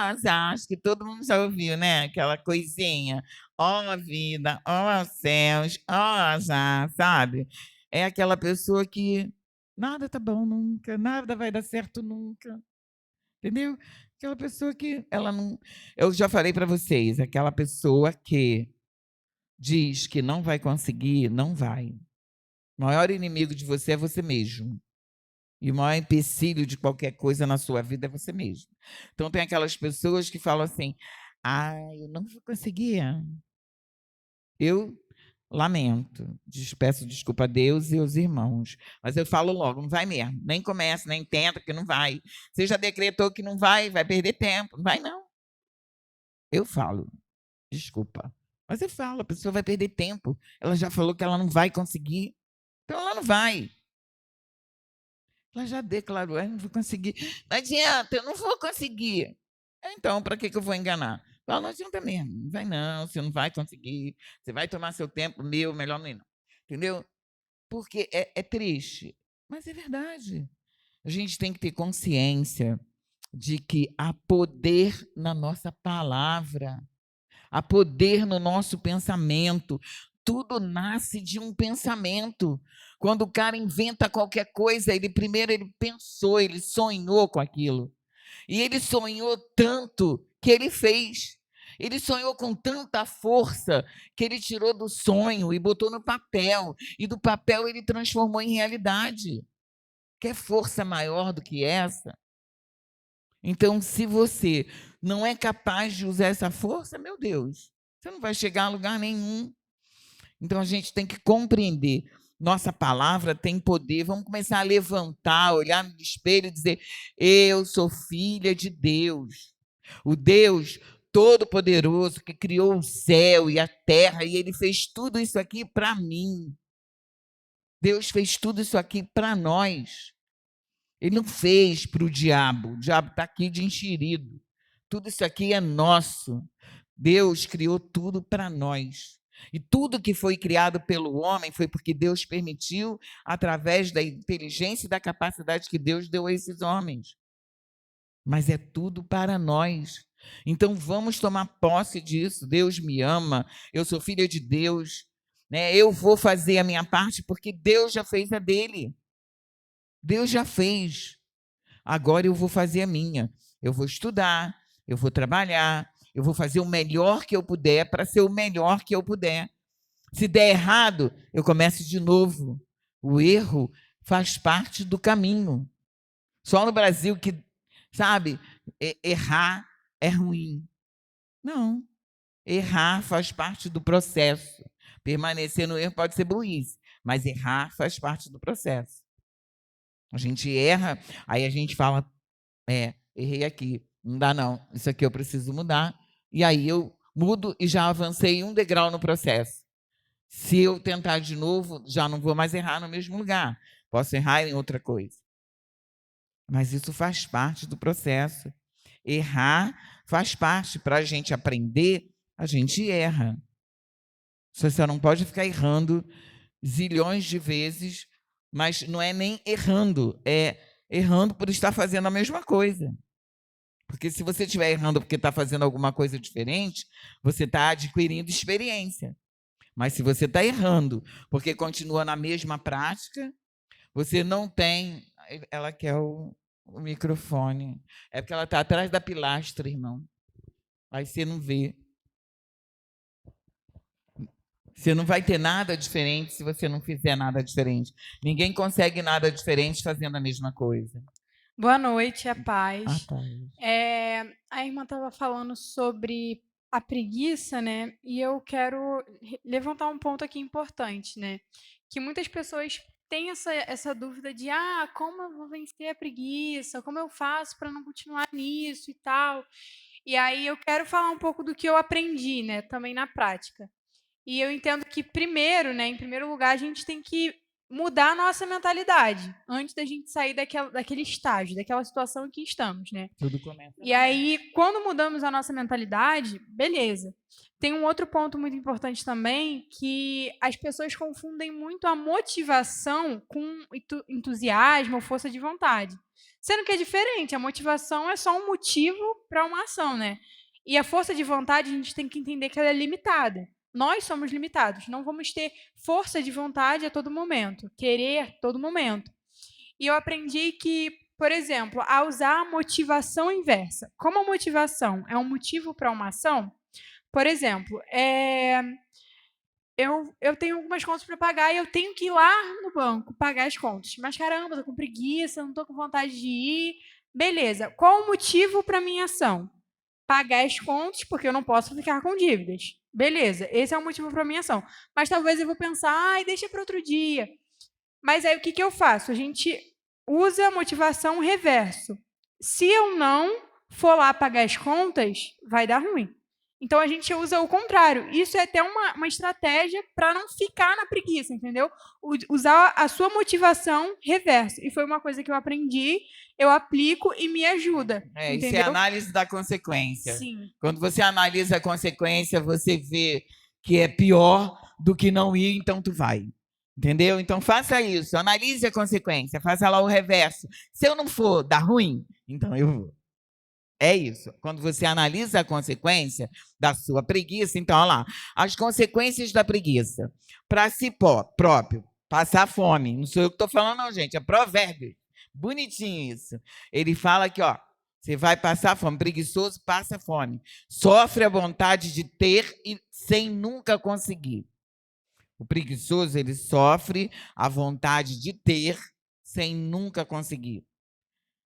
acho que todo mundo já ouviu, né? Aquela coisinha. Ó vida, ó céus, ó azar, sabe? É aquela pessoa que nada tá bom nunca, nada vai dar certo nunca. Entendeu? Aquela pessoa que ela não. Eu já falei para vocês, aquela pessoa que diz que não vai conseguir, não vai. O maior inimigo de você é você mesmo. E o maior empecilho de qualquer coisa na sua vida é você mesmo. Então, tem aquelas pessoas que falam assim: ah, eu não vou conseguir. Eu lamento, peço desculpa a Deus e aos irmãos, mas eu falo logo, não vai mesmo, nem começa, nem tenta, que não vai. Você já decretou que não vai, vai perder tempo, não vai não. Eu falo, desculpa, mas eu falo, a pessoa vai perder tempo, ela já falou que ela não vai conseguir, então ela não vai. Ela já declarou, eu não vou conseguir, não adianta, eu não vou conseguir. Então, para que eu vou enganar? Fala, não adianta mesmo, não vai não, você não vai conseguir, você vai tomar seu tempo, melhor não ir não. Entendeu? Porque é triste, mas é verdade. A gente tem que ter consciência de que há poder na nossa palavra, há poder no nosso pensamento. Tudo nasce de um pensamento. Quando o cara inventa qualquer coisa, primeiro ele pensou, ele sonhou com aquilo. E ele sonhou tanto que ele fez. Ele sonhou com tanta força que ele tirou do sonho e botou no papel. E do papel ele transformou em realidade. Quer força maior do que essa? Então, se você não é capaz de usar essa força, meu Deus, você não vai chegar a lugar nenhum. Então, a gente tem que compreender. Nossa palavra tem poder. Vamos começar a levantar, olhar no espelho e dizer: eu sou filha de Deus. O Deus Todo-Poderoso que criou o céu e a terra, e ele fez tudo isso aqui para mim. Deus fez tudo isso aqui para nós. Ele não fez para o diabo está aqui de enxerido. Tudo isso aqui é nosso. Deus criou tudo para nós. E tudo que foi criado pelo homem foi porque Deus permitiu, através da inteligência e da capacidade que Deus deu a esses homens. Mas é tudo para nós. Então vamos tomar posse disso. Deus me ama, eu sou filha de Deus, né? Eu vou fazer a minha parte porque Deus já fez a dele. Deus já fez. Agora eu vou fazer a minha. Eu vou estudar, eu vou trabalhar, eu vou fazer o melhor que eu puder para ser o melhor que eu puder. Se der errado, eu começo de novo. O erro faz parte do caminho. Só no Brasil que, sabe, errar é ruim. Não. Errar faz parte do processo. Permanecer no erro pode ser burrice, mas errar faz parte do processo. A gente erra, aí a gente fala, errei aqui, não dá não, isso aqui eu preciso mudar, e aí eu mudo e já avancei um degrau no processo. Se eu tentar de novo, já não vou mais errar no mesmo lugar, posso errar em outra coisa. Mas isso faz parte do processo. Errar faz parte. Para a gente aprender, a gente erra. Você não pode ficar errando zilhões de vezes, mas não é nem errando, é errando por estar fazendo a mesma coisa. Porque se você estiver errando porque está fazendo alguma coisa diferente, você está adquirindo experiência. Mas se você está errando porque continua na mesma prática, você não tem. Ela quer o microfone. É porque ela está atrás da pilastra, irmão. Aí você não vê. Você não vai ter nada diferente se você não fizer nada diferente. Ninguém consegue nada diferente fazendo a mesma coisa. Boa noite, a Ah, paz. tá. A irmã estava falando sobre a preguiça, né? E eu quero levantar um ponto aqui importante, né? Que muitas pessoas têm essa dúvida de como eu vou vencer a preguiça? Como eu faço para não continuar nisso e tal? E aí eu quero falar um pouco do que eu aprendi, né? Também na prática. E eu entendo que primeiro, né? Em primeiro lugar, a gente tem que mudar a nossa mentalidade antes da gente sair daquele estágio, daquela situação em que estamos, né? Tudo começa. E aí, quando mudamos a nossa mentalidade, beleza. Tem um outro ponto muito importante também, que as pessoas confundem muito a motivação com entusiasmo ou força de vontade. Sendo que é diferente, a motivação é só um motivo para uma ação, né? E a força de vontade, a gente tem que entender que ela é limitada. Nós somos limitados, não vamos ter força de vontade a todo momento, querer a todo momento. E eu aprendi que, por exemplo, a usar a motivação inversa. Como a motivação é um motivo para uma ação, por exemplo, eu tenho algumas contas para pagar e eu tenho que ir lá no banco pagar as contas. Mas caramba, estou com preguiça, não estou com vontade de ir. Beleza, qual o motivo para minha ação? Pagar as contas, porque eu não posso ficar com dívidas. Beleza, esse é o motivo para minha ação. Mas talvez eu vou pensar, ai, deixa para outro dia. Mas aí o que eu faço? A gente usa a motivação reverso. Se eu não for lá pagar as contas, vai dar ruim. Então a gente usa o contrário. Isso é até uma estratégia para não ficar na preguiça, entendeu? Usar a sua motivação reverso. E foi uma coisa que eu aprendi, eu aplico e me ajuda. Isso é entendeu? análise da consequência. Sim. Quando você analisa a consequência, você vê que é pior do que não ir, então tu vai. Entendeu? Então faça isso, analise a consequência, faça lá o reverso. Se eu não for dar ruim, então eu vou. É isso. Quando você analisa a consequência da sua preguiça, então, olha lá, as consequências da preguiça. Para si próprio, passar fome. Não sou eu que estou falando, não, gente. É provérbio. Bonitinho isso. Ele fala aqui, ó. Você vai passar fome. Preguiçoso passa fome. Sofre a vontade de ter e sem nunca conseguir. O preguiçoso, ele sofre a vontade de ter sem nunca conseguir.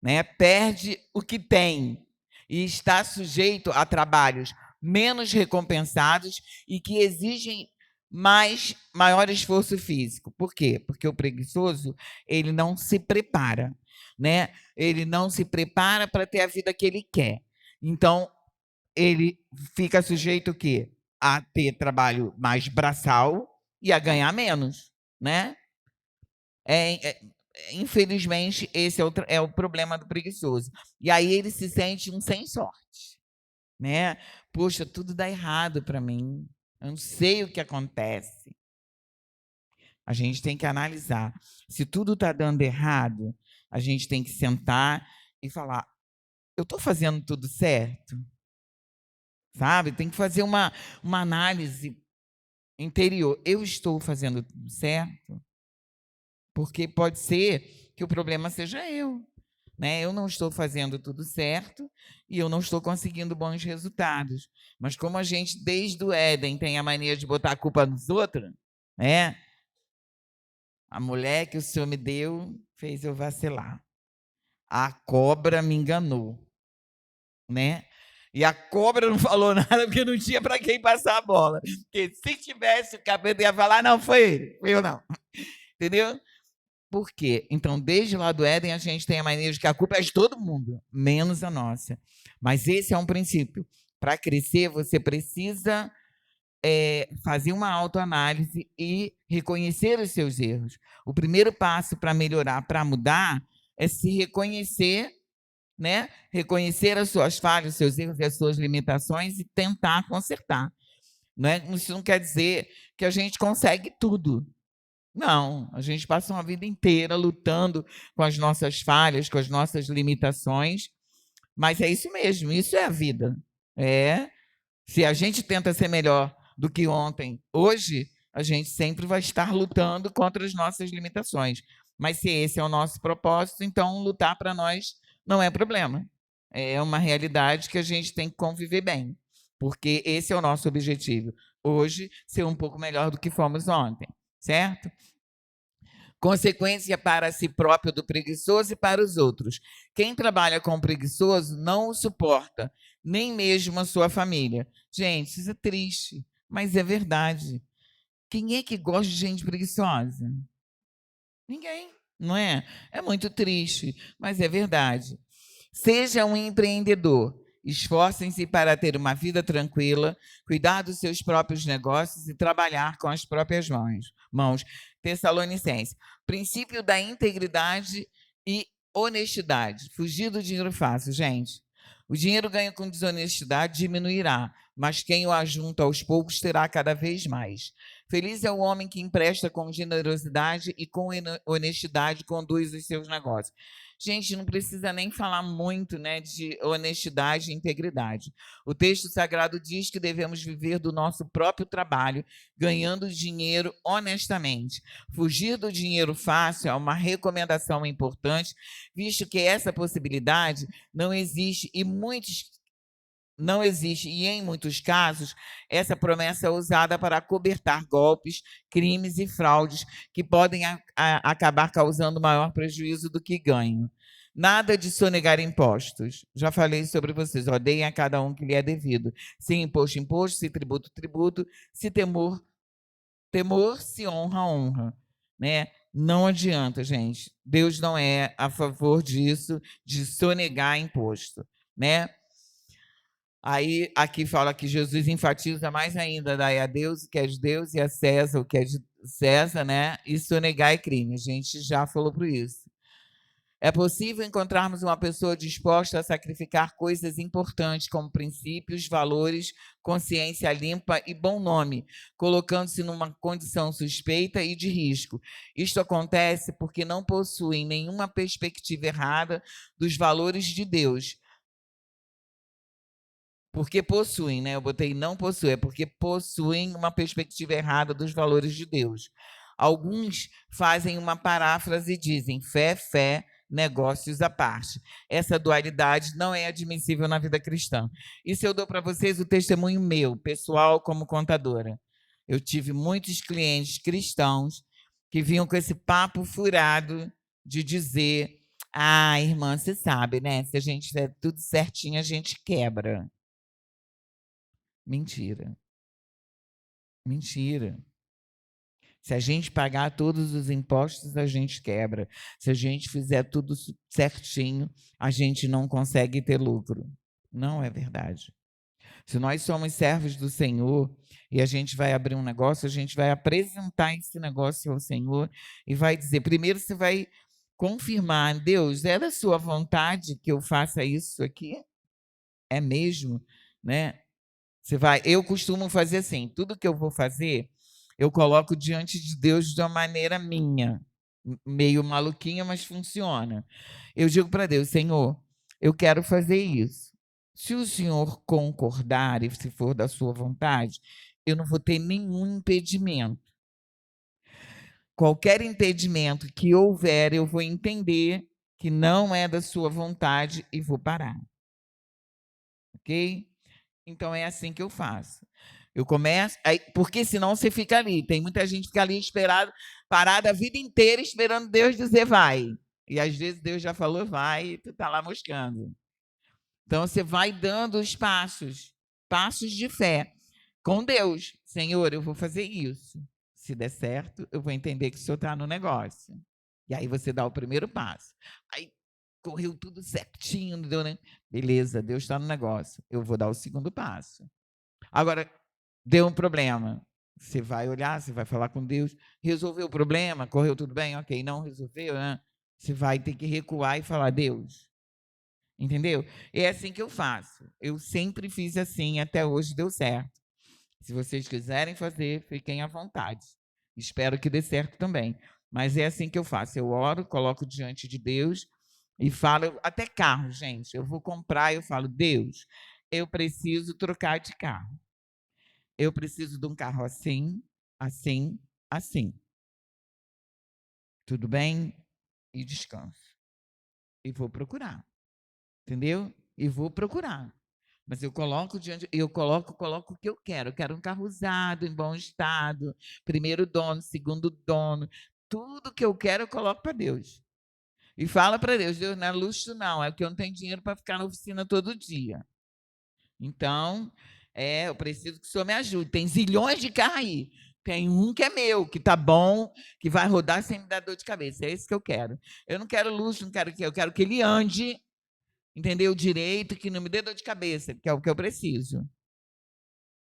Né? Perde o que tem e está sujeito a trabalhos menos recompensados e que exigem maior esforço físico. Por quê? Porque o preguiçoso, ele não se prepara, né? Ele não se prepara para ter a vida que ele quer. Então, ele fica sujeito o quê? A ter trabalho mais braçal e a ganhar menos, né? Infelizmente, esse é o problema do preguiçoso. E aí ele se sente um sem sorte, né? Poxa, tudo dá errado para mim. Eu não sei o que acontece. A gente tem que analisar. Se tudo está dando errado, a gente tem que sentar e falar: eu estou fazendo tudo certo? Sabe? Tem que fazer uma análise interior. Eu estou fazendo tudo certo? Porque pode ser que o problema seja eu. Né? Eu não estou fazendo tudo certo e eu não estou conseguindo bons resultados. Mas como a gente, desde o Éden, tem a mania de botar a culpa nos outros, né? A mulher que o Senhor me deu fez eu vacilar. A cobra me enganou. Né? E a cobra não falou nada porque não tinha para quem passar a bola. Porque se tivesse, o capeta ia falar: não, foi ele, foi eu não. Entendeu? Por quê? Então, desde lá do Éden, a gente tem a mania de que a culpa é de todo mundo, menos a nossa. Mas esse é um princípio. Para crescer, você precisa fazer uma autoanálise e reconhecer os seus erros. O primeiro passo para melhorar, para mudar, é se reconhecer, né? Reconhecer as suas falhas, os seus erros e as suas limitações e tentar consertar. Né? Isso não quer dizer que a gente consegue tudo. Não, a gente passa uma vida inteira lutando com as nossas falhas, com as nossas limitações, mas é isso mesmo, isso é a vida. Se a gente tenta ser melhor do que ontem, hoje, a gente sempre vai estar lutando contra as nossas limitações. Mas se esse é o nosso propósito, então lutar para nós não é problema. É uma realidade que a gente tem que conviver bem, porque esse é o nosso objetivo. Hoje, ser um pouco melhor do que fomos ontem. Certo? Consequência para si próprio do preguiçoso e para os outros. Quem trabalha com o preguiçoso não o suporta, nem mesmo a sua família. Gente, isso é triste, mas é verdade. Quem é que gosta de gente preguiçosa? Ninguém, não é? É muito triste, mas é verdade. Seja um empreendedor. Esforcem-se para ter uma vida tranquila, cuidar dos seus próprios negócios e trabalhar com as próprias mãos. Tessalonicenses. Princípio da integridade e honestidade. Fugir do dinheiro fácil, gente. O dinheiro ganho com desonestidade diminuirá, mas quem o ajunta aos poucos terá cada vez mais. Feliz é o homem que empresta com generosidade e com honestidade conduz os seus negócios. Gente, não precisa nem falar muito, né, de honestidade e integridade. O texto sagrado diz que devemos viver do nosso próprio trabalho, ganhando dinheiro honestamente. Fugir do dinheiro fácil é uma recomendação importante, visto que essa possibilidade não existe e em muitos casos, essa promessa é usada para acobertar golpes, crimes e fraudes que podem acabar causando maior prejuízo do que ganho. Nada de sonegar impostos. Já falei sobre vocês. Deem a cada um que lhe é devido. Se imposto, imposto. Se tributo, tributo. Se temor, temor. Se honra, honra. Né? Não adianta, gente. Deus não é a favor disso, de sonegar imposto. Né? Aí, aqui fala que Jesus enfatiza mais ainda, dai a Deus o que é de Deus e a César o que é de César, né? E sonegar é crime. A gente já falou por isso. É possível encontrarmos uma pessoa disposta a sacrificar coisas importantes, como princípios, valores, consciência limpa e bom nome, colocando-se numa condição suspeita e de risco. Isto acontece porque não possuem nenhuma perspectiva errada dos valores de Deus. Porque possuem, né? Eu botei não possui, é porque possuem uma perspectiva errada dos valores de Deus. Alguns fazem uma paráfrase e dizem fé, fé, negócios à parte. Essa dualidade não é admissível na vida cristã. Isso eu dou para vocês o testemunho meu, pessoal, como contadora. Eu tive muitos clientes cristãos que vinham com esse papo furado de dizer: ah, irmã, você sabe, né? Se a gente fizer tudo certinho, a gente quebra. Mentira. Mentira. Se a gente pagar todos os impostos, a gente quebra. Se a gente fizer tudo certinho, a gente não consegue ter lucro. Não é verdade. Se nós somos servos do Senhor e a gente vai abrir um negócio, a gente vai apresentar esse negócio ao Senhor e vai dizer, primeiro você vai confirmar, Deus, é da sua vontade que eu faça isso aqui? É mesmo, né? Eu costumo fazer assim, tudo que eu vou fazer, eu coloco diante de Deus de uma maneira minha, meio maluquinha, mas funciona. Eu digo para Deus, Senhor, eu quero fazer isso. Se o Senhor concordar e se for da sua vontade, eu não vou ter nenhum impedimento. Qualquer impedimento que houver, eu vou entender que não é da sua vontade e vou parar. Ok? Então é assim que eu faço. Eu começo, porque senão você fica ali. Tem muita gente que fica ali parada a vida inteira esperando Deus dizer vai. E às vezes Deus já falou vai e tu está lá moscando. Então você vai dando os passos de fé com Deus. Senhor, eu vou fazer isso. Se der certo, eu vou entender que o Senhor está no negócio. E aí você dá o primeiro passo. Aí correu tudo certinho, não deu, né? Beleza, Deus está no negócio. Eu vou dar o segundo passo. Agora, deu um problema. Você vai olhar, você vai falar com Deus. Resolveu o problema? Correu tudo bem? Ok, não resolveu, né? Você vai ter que recuar e falar, Deus. Entendeu? É assim que eu faço. Eu sempre fiz assim, até hoje deu certo. Se vocês quiserem fazer, fiquem à vontade. Espero que dê certo também. Mas é assim que eu faço. Eu oro, coloco diante de Deus e falo, até carro, gente. Eu vou comprar, eu falo, Deus, eu preciso trocar de carro. Eu preciso de um carro assim, assim, assim. Tudo bem? E descanso. E vou procurar. Entendeu? E vou procurar. Mas eu coloco coloco o que eu quero. Eu quero um carro usado, em bom estado, primeiro dono, segundo dono. Tudo que eu quero, eu coloco para Deus. E fala para Deus, Deus, não é luxo não, é porque eu não tenho dinheiro para ficar na oficina todo dia. Então, eu preciso que o Senhor me ajude. Tem zilhões de carros aí. Tem um que é meu, que tá bom, que vai rodar sem me dar dor de cabeça. É esse que eu quero. Eu não quero luxo, eu quero que ele ande, entendeu? Direito, que não me dê dor de cabeça, que é o que eu preciso.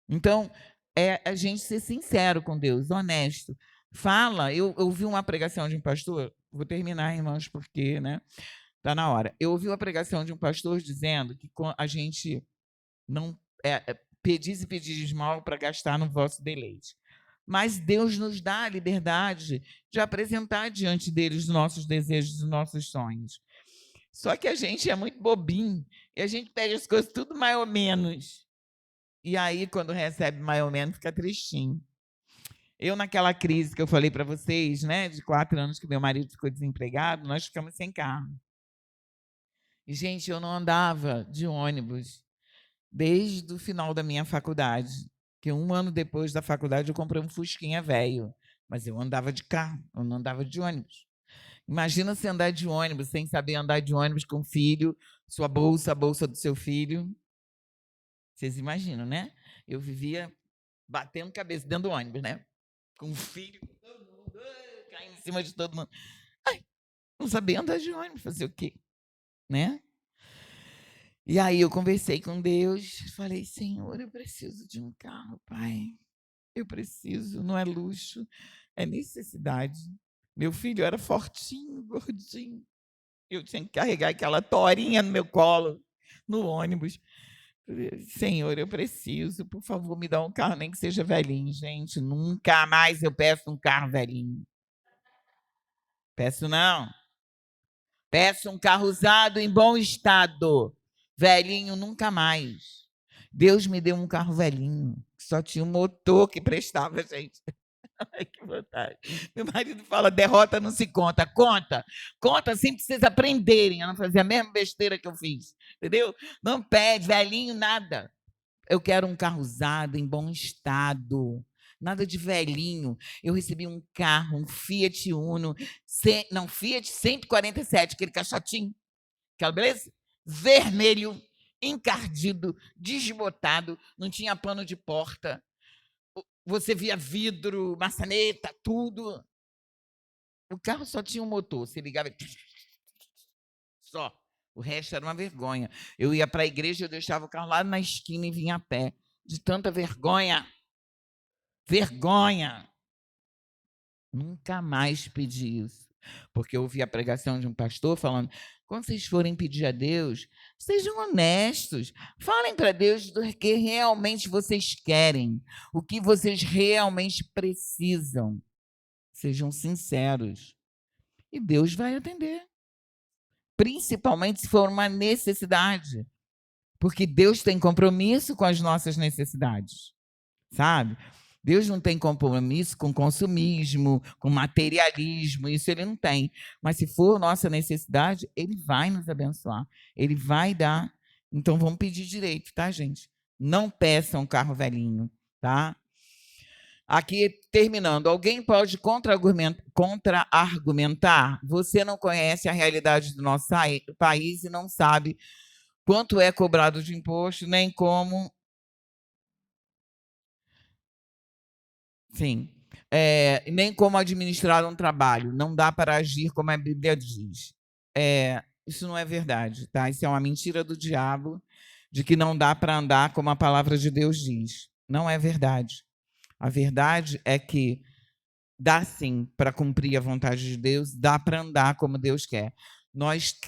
Então, é a gente ser sincero com Deus, honesto. Fala, eu ouvi uma pregação de um pastor, vou terminar, irmãos, porque, né, tá na hora. Eu ouvi uma pregação de um pastor dizendo que a gente não pedis e pedis mal para gastar no vosso deleite. Mas Deus nos dá a liberdade de apresentar diante deles os nossos desejos, os nossos sonhos. Só que a gente é muito bobinho e a gente pede as coisas tudo mais ou menos. E aí, quando recebe mais ou menos, fica tristinho. Eu, naquela crise que eu falei para vocês, né, de 4 anos que meu marido ficou desempregado, nós ficamos sem carro. E, gente, eu não andava de ônibus desde o final da minha faculdade, que 1 ano depois da faculdade eu comprei um Fusquinha velho, mas eu andava de carro, eu não andava de ônibus. Imagina você andar de ônibus sem saber andar de ônibus com o filho, sua bolsa, a bolsa do seu filho. Vocês imaginam, né? Eu vivia batendo cabeça dentro do ônibus, né? Com o filho, com todo mundo, caindo em cima de todo mundo. Ai, não sabia andar de ônibus, fazer o quê? Né? E aí eu conversei com Deus, falei, Senhor, eu preciso de um carro, Pai. Eu preciso, não é luxo, é necessidade. Meu filho era fortinho, gordinho. Eu tinha que carregar aquela torinha no meu colo, no ônibus. Senhor, eu preciso, por favor, me dá um carro, nem que seja velhinho, gente. Nunca mais eu peço um carro velhinho. Peço não. Peço um carro usado em bom estado. Velhinho, nunca mais. Deus me deu um carro velhinho, que só tinha um motor que prestava, gente. Ai, que vontade. Meu marido fala, derrota não se conta. Conta. Conta assim para vocês aprenderem a não fazer a mesma besteira que eu fiz. Entendeu? Não pede, velhinho, nada. Eu quero um carro usado, em bom estado. Nada de velhinho. Eu recebi um carro, um Fiat Uno, Fiat 147, aquele caixotinho, aquela beleza? Vermelho, encardido, desbotado, não tinha pano de porta. Você via vidro, maçaneta, tudo. O carro só tinha um motor, você ligava e... Só. O resto era uma vergonha. Eu ia para a igreja, eu deixava o carro lá na esquina e vinha a pé. De tanta vergonha. Vergonha. Nunca mais pedi isso. Porque eu ouvi a pregação de um pastor falando, quando vocês forem pedir a Deus, sejam honestos. Falem para Deus do que realmente vocês querem. O que vocês realmente precisam. Sejam sinceros. E Deus vai atender. Principalmente se for uma necessidade. Porque Deus tem compromisso com as nossas necessidades. Sabe? Deus não tem compromisso com consumismo, com materialismo, isso ele não tem. Mas se for nossa necessidade, ele vai nos abençoar, ele vai dar. Então vamos pedir direito, tá, gente? Não peçam um carro velhinho, tá? Aqui, terminando, alguém pode contra-argumentar? Você não conhece a realidade do nosso país e não sabe quanto é cobrado de imposto, nem como... Sim. Nem como administrar um trabalho. Não dá para agir como a Bíblia diz. Isso não é verdade, tá? Isso é uma mentira do diabo, de que não dá para andar como a palavra de Deus diz. Não é verdade. A verdade é que dá sim para cumprir a vontade de Deus, dá para andar como Deus quer. Nós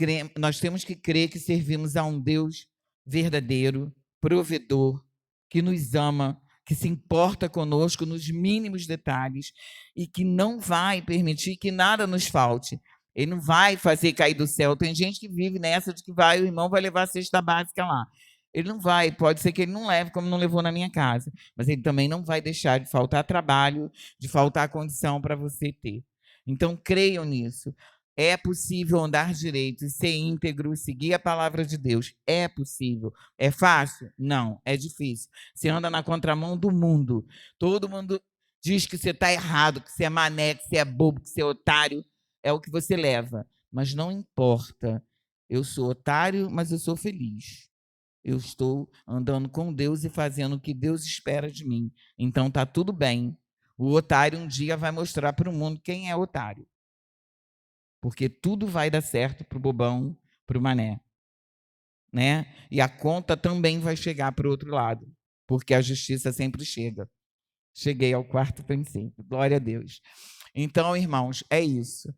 temos que crer que servimos a um Deus verdadeiro, provedor, que nos ama, que se importa conosco nos mínimos detalhes e que não vai permitir que nada nos falte. Ele não vai fazer cair do céu. Tem gente que vive nessa de que o irmão vai levar a cesta básica lá. Ele não vai, pode ser que ele não leve, como não levou na minha casa, mas ele também não vai deixar de faltar trabalho, de faltar condição para você ter. Então, creiam nisso. É possível andar direito, ser íntegro, seguir a palavra de Deus. É possível. É fácil? Não, é difícil. Você anda na contramão do mundo. Todo mundo diz que você está errado, que você é mané, que você é bobo, que você é otário. É o que você leva. Mas não importa. Eu sou otário, mas eu sou feliz. Eu estou andando com Deus e fazendo o que Deus espera de mim. Então está tudo bem. O otário um dia vai mostrar para o mundo quem é otário. Porque tudo vai dar certo para o bobão, para o mané. Né? E a conta também vai chegar para o outro lado. Porque a justiça sempre chega. Cheguei ao quarto princípio. Glória a Deus. Então, irmãos, é isso.